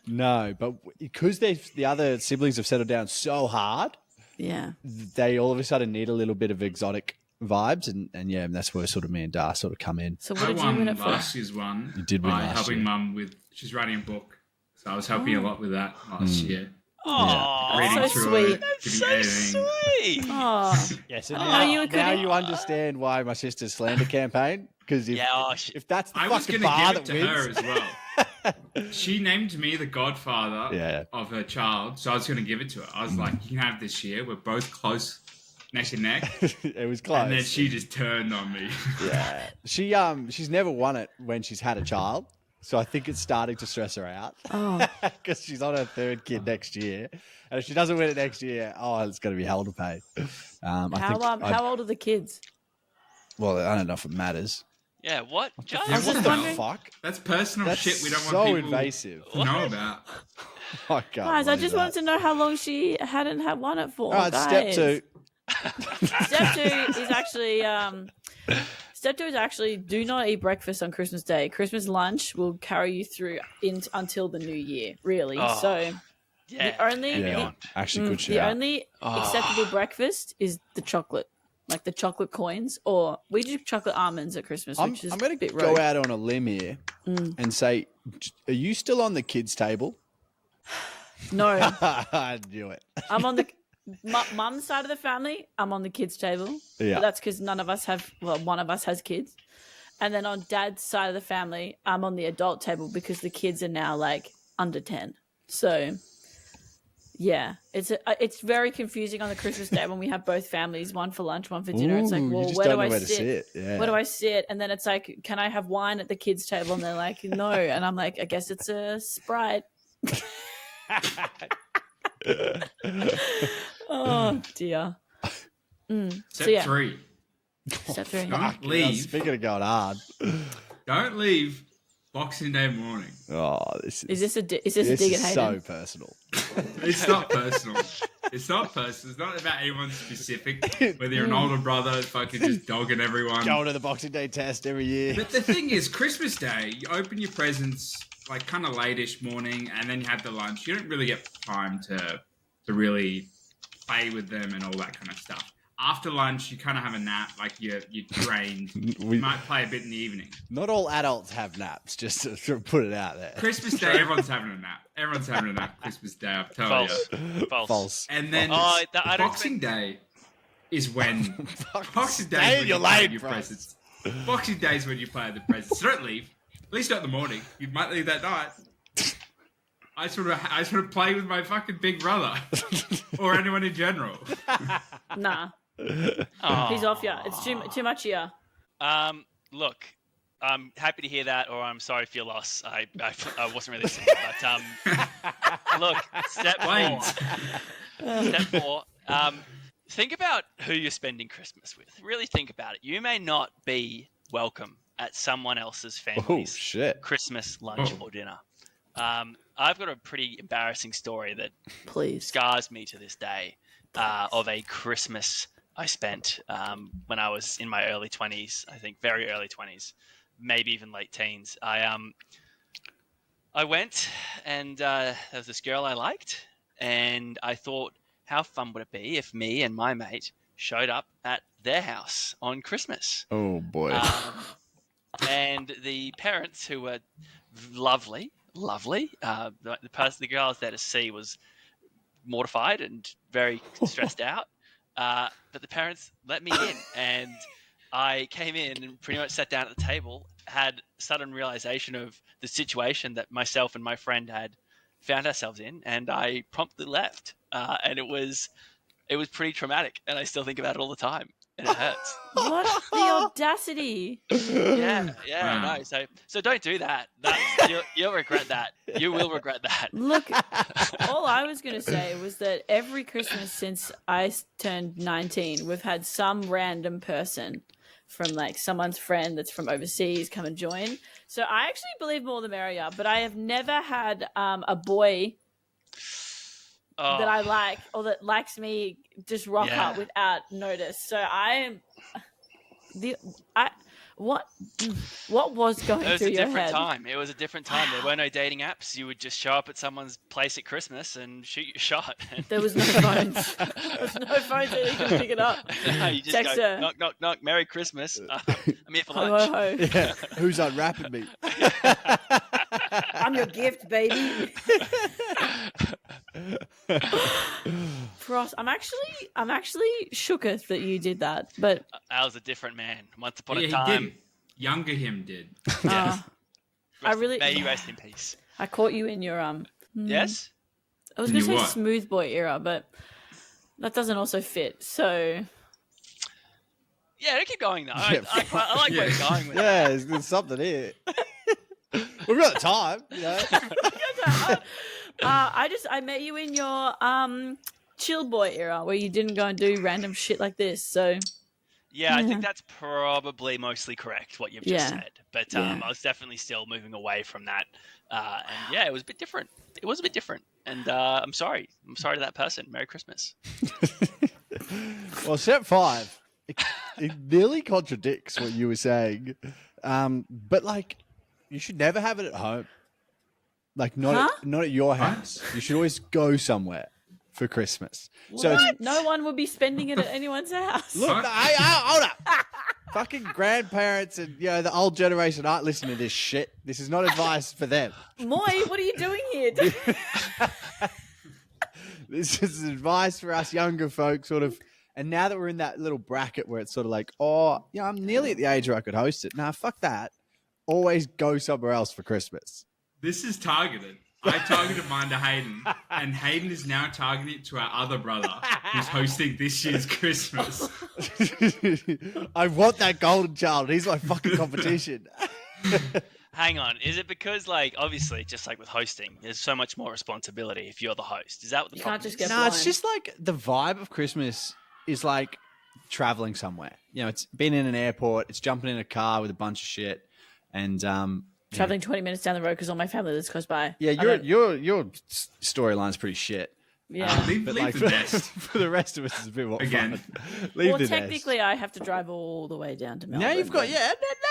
No, but because the other siblings have settled down so hard, Yeah. they all of a sudden need a little bit of exotic vibes, and yeah, that's where sort of me and Dar sort of come in. So I what did you won win it for? last year's one You did win by last helping year. mum with. She's writing a book, so I was helping a lot with that last year. Oh, reading so through sweet. it, that's giving so editing. sweet. Oh, Yeah, so Oh, now, you now could've- you understand why my sister's slander campaign. Because if, Yeah, if that's the I was fucking going to bar give it that to her wins, as well. She named me the godfather Yeah. of her child, so I was going to give it to her. I was like, you can have this year. We're both close, neck and neck. it was close. And then she just turned on me. yeah, she's never won it when she's had a child, so I think it's starting to stress her out oh. because she's on her third kid next year, and if she doesn't win it next year, oh, it's going to be hell to pay. I think How old are the kids? well, I don't know if it matters. Yeah, what? Jay? Yeah, was what just the wondering- hell? Fuck, That's personal that's shit we don't so want people invasive. to know about. I can't Guys, I believe just that. wanted to know how long she hadn't had won it for. All right, guys. step 2. Step 2 is actually step 2 is actually do not eat breakfast on Christmas Day. Christmas lunch will carry you through until the new year, really. Oh, So Yeah. the only and Yeah, beyond. actually, good the shout. only Oh. acceptable breakfast is the chocolate. Like the chocolate coins, or we do chocolate almonds at Christmas, I'm which is going a bit to go rogue. out on a limb here and say, are you still on the kids' table? No, I knew it. I'm on the mum's side of the family. I'm on the kids' table. Yeah. But that's because none of us have. Well, one of us has kids, and then on dad's side of the family, I'm on the adult table because the kids are now like under 10. So, yeah, it's very confusing on the Christmas day when we have both families, one for lunch, one for dinner. It's like, Ooh, well, you just where don't do know I where to sit? sit. Yeah. Where do I sit? And then it's like, can I have wine at the kids' table? And they're like, no. And I'm like, I guess it's a Sprite. Oh dear. Step yeah. 3. Step 3. Don't leave. Speaking of going hard. Don't leave Boxing Day morning. Oh, this Is this a dig at is Hayden? so personal. It's not personal. It's not personal. It's not about anyone specific. Whether you're an older brother, fucking just dogging everyone. Going to the Boxing Day test every year. But the thing is, Christmas Day, you open your presents like kind of late-ish morning, and then you have the lunch. You don't really get time to really play with them and all that kind of stuff. After lunch, you kind of have a nap, like you're drained. You might play a bit in the evening. Not all adults have naps, just to sort of put it out there. Christmas Day, everyone's having a nap. Everyone's having a nap Christmas Day, I'm telling False. you. False. False. And then I don't Boxing Day is when Boxing Day Day is when you're you play late, your bro. presents. Boxing Day is when you play the presents. So don't leave. At least not in the morning. You might leave that night. I just want to play with my fucking big brother or anyone in general. Nah, Oh. he's off here. It's too much here. Look, I'm happy to hear that, or I'm sorry for your loss. I wasn't really listening. But look, step 4. Planes. Step 4. Think about who you're spending Christmas with. Really think about it. You may not be welcome at someone else's Oh, family's shit. Christmas lunch or dinner. I've got a pretty embarrassing story that Please. scars me to this day of a Christmas I spent when I was in my early 20s, I think very early 20s, maybe even late teens. I went and there was this girl I liked, and I thought, how fun would it be if me and my mate showed up at their house on Christmas? Oh, boy. And the parents, who were lovely, the girl I was there to see was mortified and very stressed out. But the parents let me in, and I came in and pretty much sat down at the table, had sudden realization of the situation that myself and my friend had found ourselves in, and I promptly left. And it was pretty traumatic, and I still think about it all the time, and it hurts. What the audacity? Yeah, Wow. no. So don't do that. You'll regret that. You will regret that. Look, all I was going to say was that every Christmas since I turned 19, we've had some random person from like someone's friend that's from overseas come and join. So I actually believe more the merrier, but I have never had a boy Oh, that I like or that likes me just rock Yeah. up without notice. So what was going it was through a your different head? time. It was a different time. There were no dating apps. You would just show up at someone's place at Christmas and shoot your shot. There was no phones. There was no phones that you could pick it up. No, you just Text go, her. knock, knock, knock. Merry Christmas. I'm here for Ho, ho, lunch. ho. Yeah. Who's unwrapping me? I'm your gift, baby. Frost, I'm actually shooketh that you did that, but I was a different man. Once upon Yeah, a he time. did. Younger him did. I really May you rest in peace. I caught you in your Yes? I was gonna You say what? smooth boy era, but that doesn't also fit. So Yeah, keep going though. Yeah, I like where you're going with that. Yeah, there's something here. We've got time, you know. I met you in your chill boy era where you didn't go and do random shit like this. So Yeah, I think that's probably mostly correct what you've just Yeah. said. But Yeah. I was definitely still moving away from that. And yeah, it was a bit different. It was a bit different. And I'm sorry. I'm sorry to that person. Merry Christmas. Well, step 5, it nearly contradicts what you were saying. But like, you should never have it at home. Like, not at your house. You should always go somewhere for Christmas. So it's, no one would be spending it at anyone's house. look, hold up. Fucking grandparents and the old generation aren't listening to this shit. This is not advice for them. Moy, what are you doing here? This is advice for us younger folks, sort of. And now that we're in that little bracket where it's sort of like, I'm nearly at the age where I could host it. Nah, fuck that. Always go somewhere else for Christmas. This is targeted. I targeted mine to Hayden, and Hayden is now targeting it to our other brother who's hosting this year's Christmas. I want that golden child. He's my fucking competition. Hang on. Is it because, like, obviously, just like with hosting, there's so much more responsibility if you're the host? Is that what the You problem can't just is? get No, it's blind. just like the vibe of Christmas is like traveling somewhere. It's been in an airport, it's jumping in a car with a bunch of shit, and Traveling 20 minutes down the road because all my family lives close by. yeah, I don't- your storyline's pretty shit. yeah. Leave But leave like the for, nest. for the rest of us, it's a bit more Again. fun. Leave Well, the nest. technically, I have to drive all the way down to Melbourne. Now you've got but- now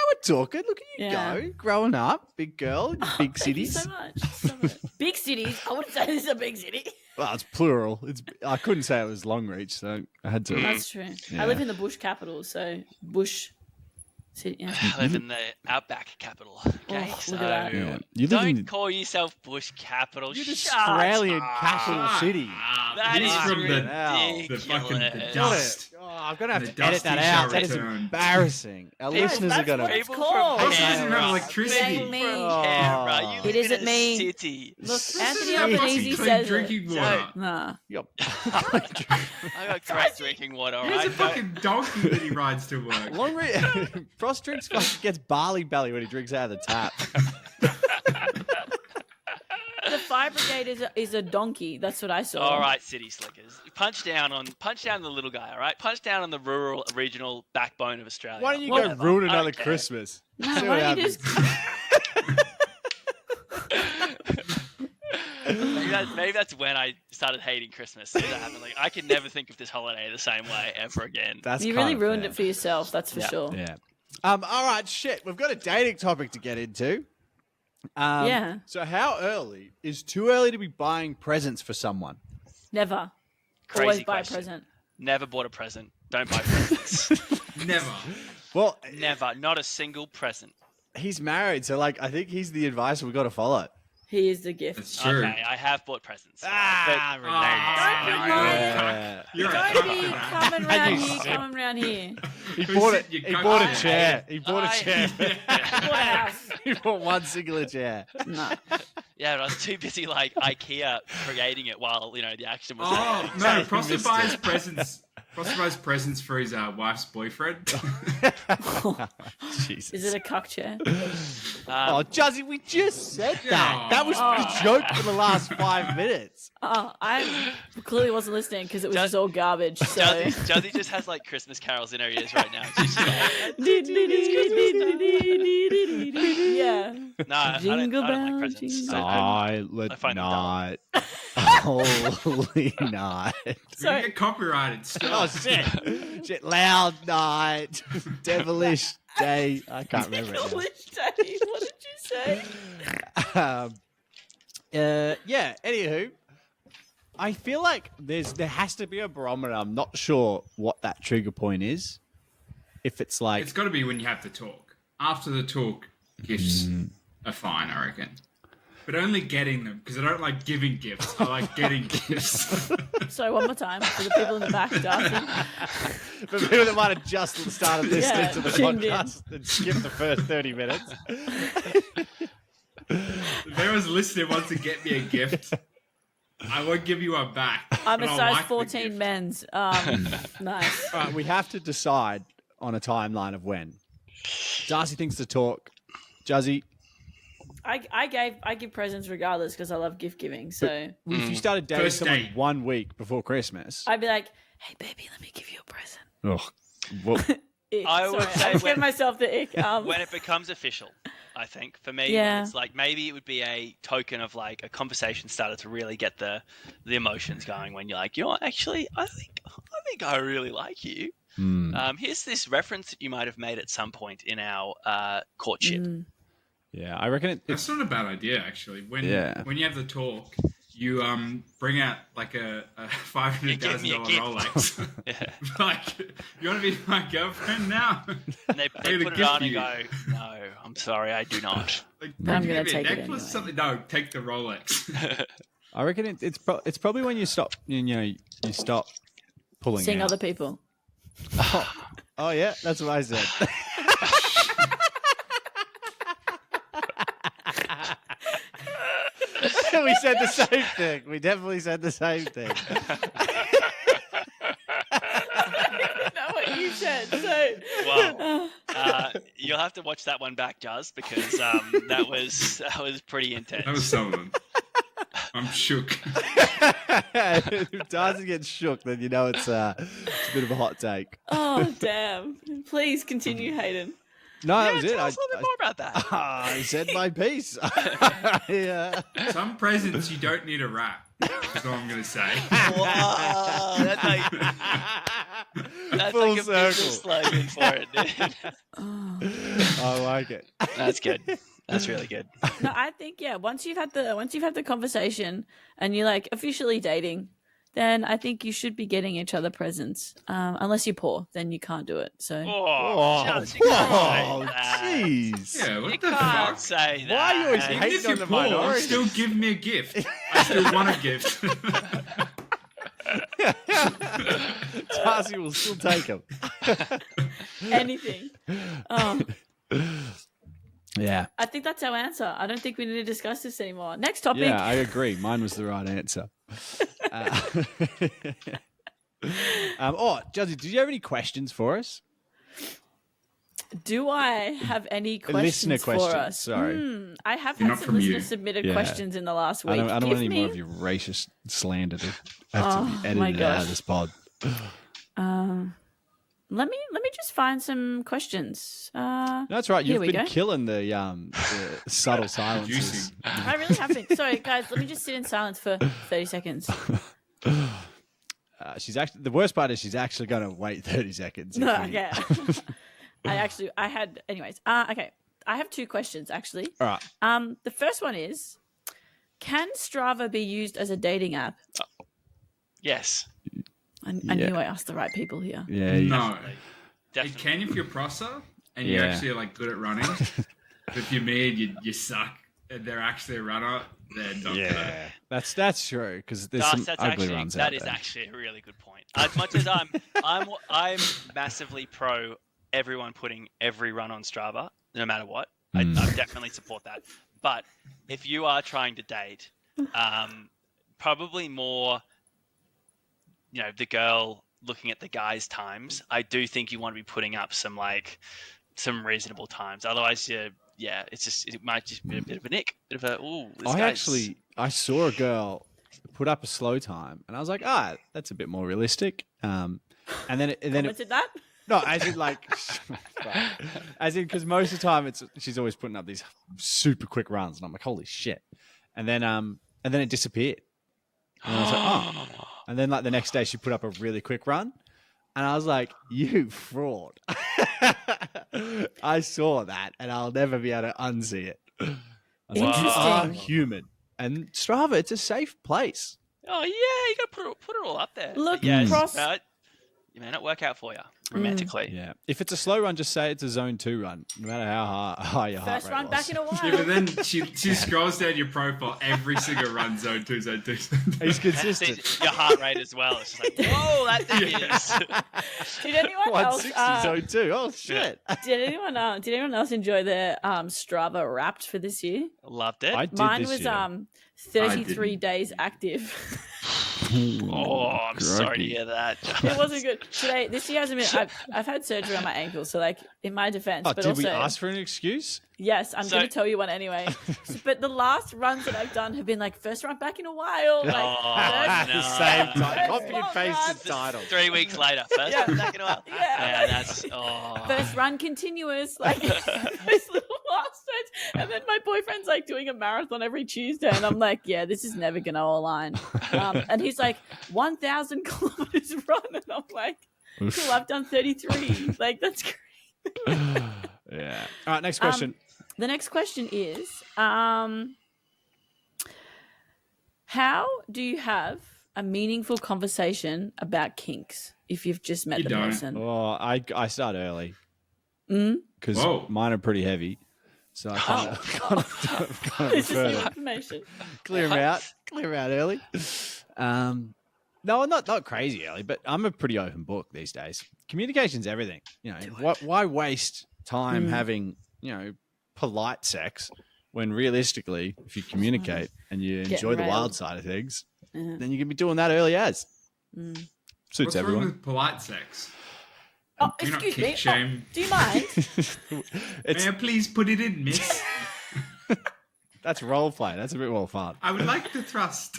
we're talking. Look at you Yeah. go, growing up, big girl, in big Thank you cities. so much. So much. Big cities. I wouldn't say this is a big city. Well, it's plural. I couldn't say it was long reach, so I had to. That's true. Yeah. I live in the bush capital, so bush city. Yeah. I live in the outback capital. Okay, Oh, so look at that. Yeah. You live don't in call yourself bush capital. you're the Shut Australian up. capital city. That he's is from the ridiculous. fucking the Got dust. it. Oh, I'm gonna have The to edit that dusty out. shall That is return. embarrassing. Our People- listeners are that's gonna. what it's People called. from Plus, he doesn't have Canberra. electricity. People Me. from Canberra. You Oh. live It in isn't a me. city. Look, This Anthony is fucking Albanese clean says drinking it. water. Nah. Yup. I got great drinking water. He has Alright, a fucking donkey that he rides to work. Long Frost drinks fucking gets barley belly when he drinks out of the tap. The fire brigade is a donkey. That's what I saw. All right, city slickers. Punch down the little guy. All right, punch down on the rural, regional backbone of Australia. Why don't you Whatever. go ruin I don't another care. Christmas? No, See why what don't you happens. just Maybe that's when I started hating Christmas. That happened. Like I could never think of this holiday the same way ever again. That's You kind really of ruined fair. it for yourself. That's for sure. Yeah. All right, shit. We've got a dating topic to get into. Yeah. So how early is too early to be buying presents for someone? Never. Crazy Always buy question. a present. Never bought a present. Don't buy presents. Never. Well, Never. Not a single present. he's married, so like I think he's the advice we've got to follow. He is the gift. That's true. Okay, I have bought presents. Ah, Don't be You're a Don't be cock. coming You round here, sick. coming round here. He Who bought said it. you He can't bought buy a it? chair. He bought a chair. What else? He bought one singular chair. No. Yeah, but I was too busy like IKEA creating it while the action was Oh happening. no! You Prosper missed buys it. presents. Prosper buys presents for his wife's boyfriend. Jesus. Is it a cock chair? Oh, Juzzy, we just said that. Yeah. That was the joke for the last 5 minutes. Oh, I clearly wasn't listening because it was just all garbage. So. Juzzy just has like Christmas carols in her ears right now. She's just like, Yeah. no, I Jingle don't like bell, presents. jingle Silent I find them night. Holy night. We Sorry. get copyrighted. Oh, Stop. shit. Shit. Loud night. Devilish day. I can't remember it English day. What did you say? now. Yeah, anywho. I feel like there has to be a barometer. I'm not sure what that trigger point is. If it's like It's got to be when you have the talk. After the talk, gifts Mm. are fine, I reckon. but only getting them because I don't like giving gifts. I like getting gifts. Sorry, one more time for the people in the back, Darcy. For people that might have just started listening Yeah, to the tuned in. podcast and skipped the first 30 minutes. If anyone's listening wants to get me a gift, I won't give you one back. I'm but a I'll size like the 14 gift. men's. Nice. All right, we have to decide on a timeline of when. Darcy thinks to talk. Juzzy, I give presents regardless because I love gift giving. So if you started dating First someone date. 1 week before Christmas, I'd be like, "Hey, baby, let me give you a present." well, Ick. I would Sorry, say I just when- gave myself the ick. When it becomes official, I think for me, Yeah. it's like maybe it would be a token of like a conversation starter to really get the emotions going. When you're like, you know what, actually, I think I really like you. Here's this reference that you might have made at some point in our courtship. yeah, I reckon it's That's not a bad idea, actually. When Yeah. when you have the talk, you bring out like a $500,000 me a gift. Rolex. Yeah. Like, you want to be my girlfriend now? And they gonna put it gift on and you. go, no, I'm sorry, I do not. Like, I'm give gonna me a take it necklace, anyway. something. No, take the Rolex. I reckon it's probably when you stop, you stop pulling Seeing out. other people. Oh yeah, that's what I said. We said the same thing. We definitely said the same thing. I know what you said. So, Well, you'll have to watch that one back, Juz, because that was pretty intense. That was some of them. I'm shook. If Darcy gets shook, then you know it's a bit of a hot take. oh damn! Please continue, Hayden. No, that was it. Tell us a little bit more about that. I said my piece. Yeah. Some presents you don't need a wrap. That's all I'm going to say. Wow, that's like Full a circle. business slogan for it, dude. I like it. That's good. That's really good. No, I think once you've had the conversation and you're like officially dating, then I think you should be getting each other presents. Unless you're poor, then you can't do it. So Oh, Juz, you can't say that. jeez. Yeah, what You the can't fuck? say that. Why are you always Even hating if on you're the poor, minority? still give me a gift. I still want a gift. Darcy will still take him. anything. Yeah. I think that's our answer. I don't think we need to discuss this anymore. Next topic. Yeah, I agree. Mine was the right answer. Juzzy, did you have any questions for us? Do I have any Listener questions for questions, us? sorry. I have You're had not some from listener you. submitted Yeah. questions in the last week. I don't Give want any me, more of your racist slander to have to be edited my out gosh. of this pod. Let me just find some questions. That's right. Here You've we been go. killing the subtle silences. Juicing. I really have been. Sorry, guys. Let me just sit in silence for 30 seconds. She's actually the worst part is she's actually going to wait 30 seconds. No, if we- yeah. Anyways. Okay. I have two questions actually. All right. The first one is, can Strava be used as a dating app? Yes. I Yeah. knew I asked the right people here. Yeah. you- No. It Definitely. can if you're prosser and you're Yeah. actually like good at running. But if you're me and you suck and they're actually a runner, then not Yeah. That's true because there's That's some ugly actually, runs that out is there. actually a really good point. As much as I'm massively pro everyone putting every run on Strava, no matter what. I definitely support that. But if you are trying to date, probably more, the girl looking at the guy's times. I do think you want to be putting up some reasonable times. Otherwise, it might just be a bit of a nick, bit of a I saw a girl put up a slow time, and I was like, that's a bit more realistic. And then Commented that? no, as in because most of the time she's always putting up these super quick runs, and I'm like, holy shit. And then it disappeared. And I was like, oh. And then the next day she put up a really quick run, and I was like, you fraud. I saw that, and I'll never be able to unsee it. I was like, you are Interesting. human. And Strava, it's a safe place. Oh yeah, you got to put it all up there. Look, yes, Pross- it may not work out for you romantically. Yeah. If it's a slow run, just say it's a zone 2 run, no matter how high your heart First rate run was. back in a Yeah, while. but then she scrolls down your profile every single run, zone 2, zone 2, zone 2. He's And consistent. see your heart rate as well. It's just like, whoa, that thing is. Did anyone else? 160 zone 2. Oh, shit. Did anyone else enjoy their Strava Wrapped for this year? Loved it. I did Mine this was year. 33 didn't. days active. Oh, I'm sorry to crikey. hear that. It wasn't good. This year hasn't been. I've had surgery on my ankle, so like in my defense, Oh, but did also we ask for an excuse? yes, I'm So- going to tell you one anyway. But the last runs that I've done have been like first run back in a while. Like, Oh, first- no. Same time. First Copy and long pasted run. title. 3 weeks later. First Yeah. back in a while. Yeah. Yeah, that's. Oh. First run continuous, like those little milestones. And then my boyfriend's like doing a marathon every Tuesday, and I'm like, yeah, this is never gonna align. And he's like, 1,000 kilometers run, and I'm like, cool, I've done 33. Like that's great. Yeah. All right, next question. The next question is, how do you have a meaningful conversation about kinks if you've just met You the don't. person? Oh, I start early Mm? because Whoa. mine are pretty heavy. So I kind of This is prefer new to information. clear them out early. No, not crazy early, but I'm a pretty open book these days. Communication's everything. You know, why waste time having, polite sex when realistically, if you communicate and you enjoy the wild railed. side of things, Yeah. then you can be doing that early as. Mm. Suits What's wrong everyone. with polite sex? Oh, Do you not excuse me. kink shame? Do you mind? It's May I please put it in, miss? that's role play. That's a bit more fun. I would like to thrust.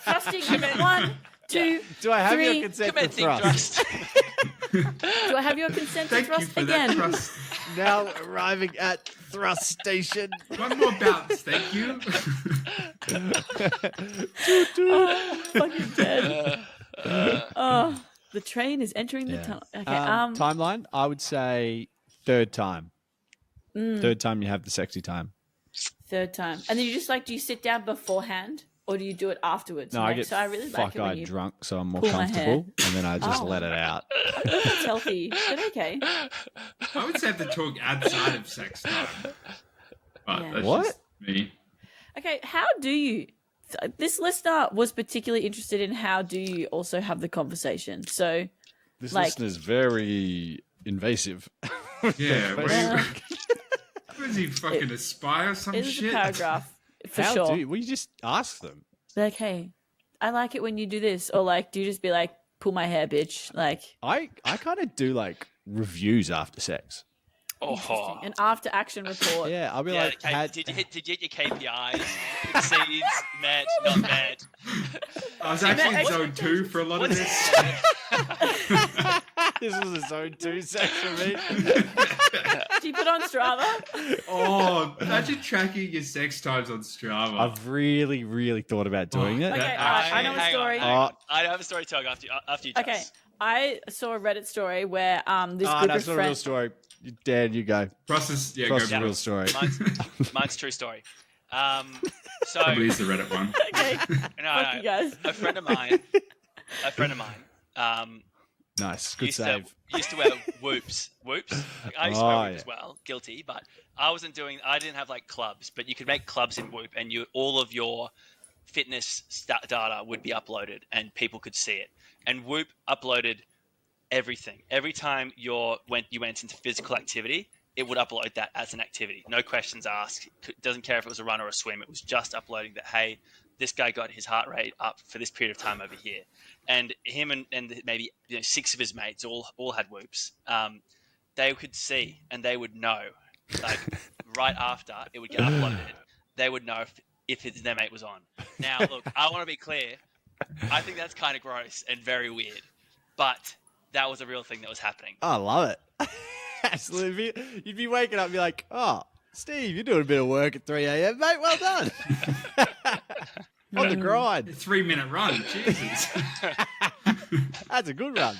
Thrusting in 1, 2. Do I have 3. your consent to Commencing thrust? thrust. Do I have your consent to Thank you thrust for again? that thrust. Now arriving at thrust station. One more bounce, thank you. Oh, fucking dead. Oh, the train is entering the Yeah. tunnel. Okay. Timeline, I would say third time. Mm. Third time you have the sexy time. Third time, and then you just like, do you sit down beforehand or do you do it afterwards? No, Like, I get so I really like it when you. drunk, so I'm more pull my hair. comfortable, and then I just Oh. let it out. It's healthy, but okay. I would say have to talk outside of sex time. But Yeah. that's What? just me. Okay, how do you? This listener was particularly interested in how do you also have the conversation. So This Like- listener's very invasive. Yeah, But- what is he fucking aspire or some it was shit? a paragraph for How sure. do you, well, you just ask them. Like, hey, I like it when you do this, or like, do you just be like, pull my hair, bitch? Like, I kind of do like reviews after sex. Oh. an after action report. Yeah, I'll be Yeah, like, did you hit your KPIs? Exceeds, met, not met. I was actually in zone 2 for a lot of What's this. this was a zone 2 sex for me. Do you put on Strava? Oh, imagine tracking your sex times on Strava. I've really, really thought about doing it. Okay, That I know a Hang on, story. hang on. Oh. I have a story to tell you after you. Okay, Jess. I saw a Reddit story where this Oh, group that's of not a real friends. story. Dan, you go. Process, yeah, Cross go a for real it. story. Mine's true story. So Probably is the Reddit one. Okay, no, fuck you guys. a friend of mine, Nice. Good used save. to wear whoops. Like, I used to wear Oh, whoop yeah. as well. Guilty, but I didn't have like clubs, but you could make clubs in Whoop, and all of your fitness data would be uploaded, and people could see it. And Whoop uploaded everything. Every time you went into physical activity, it would upload that as an activity. No questions asked. Doesn't care if it was a run or a swim. It was just uploading that, hey, this guy got his heart rate up for this period of time over here. And him and maybe 6 of his mates all had Whoops. They could see and they would know, like right after it would get uploaded, they would know if their mate was on. Now, look, I want to be clear. I think that's kind of gross and very weird, but that was a real thing that was happening. Oh, I love it. Absolutely. You'd be waking up and be like, oh, Steve, you're doing a bit of work at 3 a.m., mate. Well done. On the grind. 3-minute run, Jesus. That's a good run.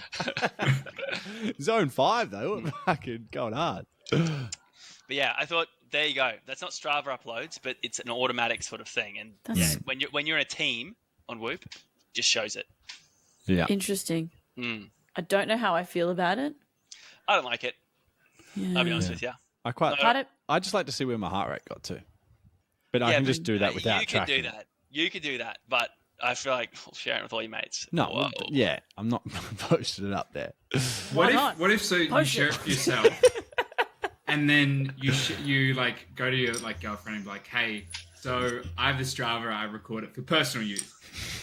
Zone 5, though. We're fucking going hard. But yeah, I thought there you go. That's not Strava uploads, but it's an automatic sort of thing. And That's- when you're in a team on Whoop, just shows it. Yeah. Interesting. Mm. I don't know how I feel about it. I don't like it. Yeah. I'll be honest with you. I just like to see where my heart rate got to. But I Yeah, can but just do that without you tracking. You could do that, but I feel like sharing it with all your mates. No, Whoa. yeah, I'm not posting it up there. Why not? What if so you Post share it. it for yourself, and then you like go to your like girlfriend and be like, hey, so I have this Strava, I record it for personal use,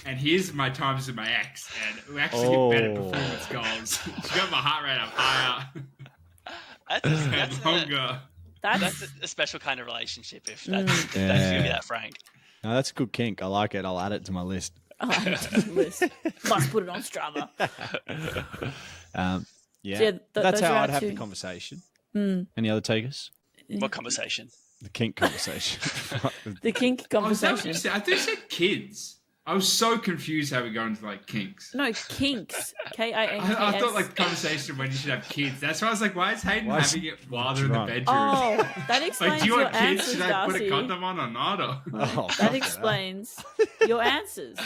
and here's my times with my ex, and we actually get better Oh. performance goals. She got my heart rate up higher That's and longer. That's that's a special kind of relationship if that's, Mm. if that's gonna be Yeah. that frank. No, that's a good kink. I like it. I'll add it to my list. oh, I have to list. Must put it on Strava. Yeah, So yeah, that's those are how our I'd have the two. conversation. Mm. Any other takers? What conversation? The kink conversation. The kink Oh, is that what conversation. you said? I thought you said kids. I was so confused how we go into like kinks. No, kinks. K-I-N-K-S. I thought like the conversation when you should have kids. That's why I was like, why is Hayden Why is having it while they're in the drunk? bedroom? Oh, that like, explains do you your want kids? answers, Should I put a Darcy. condom on or not? Or... Oh, fuck That it. explains your answers.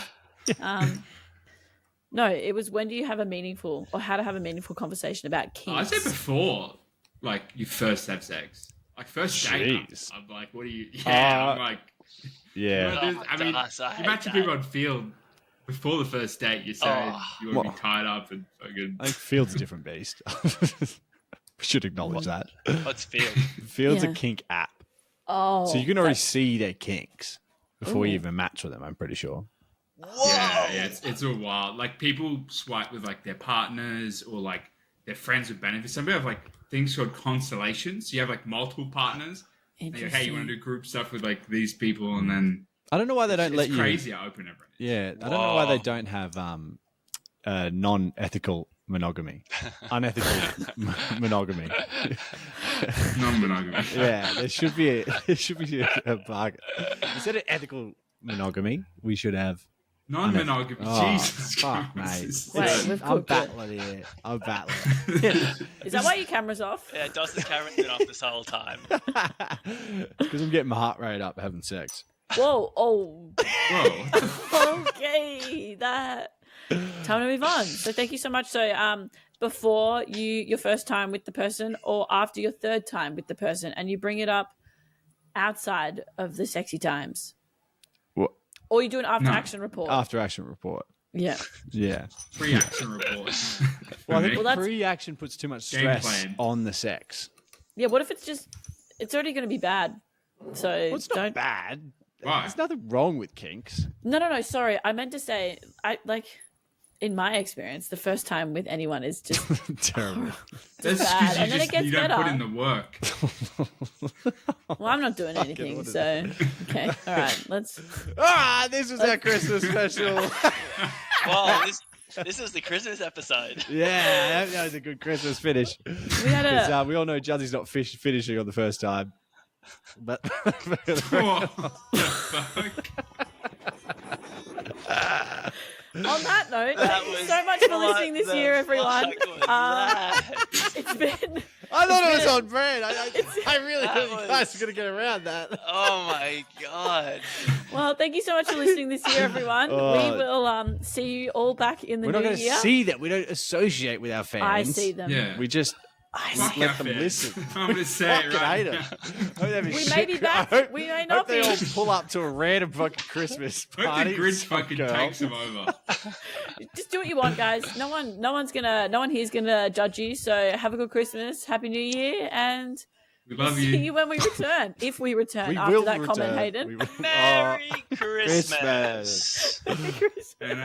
No, it was when do you have a meaningful or how to have a meaningful conversation about Oh, I'd kinks. say before, like, you first have sex. Like, first date, Jeez. I'm like, what do you... Yeah, I'm like... Yeah. Oh, I mean, Darcy, I hate imagine that. people on field before the first date, you're saying Oh. you want to Well- be tied up and fucking... I think Field's a different beast. we should acknowledge that. What's field? Field's Yeah. a kink app. Oh, So you can already that's- see their kinks before you Ooh. even match with them, I'm pretty sure. Yeah, it's all wild. Like, people swipe with, like, their partners or, like, their friends with benefits. Some people have, like, things called constellations. So you have, like, multiple partners. And you're, hey, you want to do group stuff with, like, these people, and then... I don't know why they don't it's let you. crazy how open everything is. Yeah, I don't know why they Whoa. don't have non-ethical monogamy, unethical monogamy. Non-monogamy. Yeah, there should be a bargain. Instead of ethical monogamy, we should have. Non-monogamy. Oh, Jesus fuck, Christ. mate. Wait, we've I'm cooked it. battling here. I'm battling. Is that why your camera's off? Yeah, Dustin's camera's been off this whole time. Because I'm getting my heart rate up having sex. Whoa! Oh, Whoa. okay. That. Time to move on. So thank you so much. So before your first time with the person, or after your third time with the person, and you bring it up outside of the sexy times, What? or you do an after No. action report. After action report. Yeah. Yeah. Pre-action report. Well, I think Well, that's- pre-action puts too much Game stress plan. on the sex. Yeah. What if it's already going to be bad? So Well, it's not don't. bad. Why? There's nothing wrong with kinks. No. Sorry, I meant to say in my experience, the first time with anyone is just Terrible. That's bad, because and then it gets you don't better. put in the work. well, I'm not doing anything. what is So okay, all right, let's. This is our Christmas special. Well, this is the Christmas episode. Yeah, that was a good Christmas finish. We had 'Cause, a we all know Juzzy's not finishing on the first time. But What the fuck? on that note. That Thank you was so much for what listening this the year, everyone. fuck was that? It's been. I thought it was been- on brand. I really That thought you guys was- were going to get around that. Oh my god. Well, thank you so much for listening this year, everyone. Oh. We will see you all back in the We're not new going to year. see that. We don't associate with our fans. I see them. Yeah. We just I Fuck see. let our them fans. listen. I'm going to say it fucking right hate now. them. Hope they have a We shit- may be back. I hope, We may hope not they be. all pull up to a random fucking Christmas Hope party. the Grinch Some fucking girl. takes them over. Just do what you want, guys. No one here's gonna judge you. So have a good Christmas, Happy New Year, and We we'll love see you. you when we return. If we return We after will that return. comment, Hayden. We will- Merry Christmas. Christmas. Christmas. And,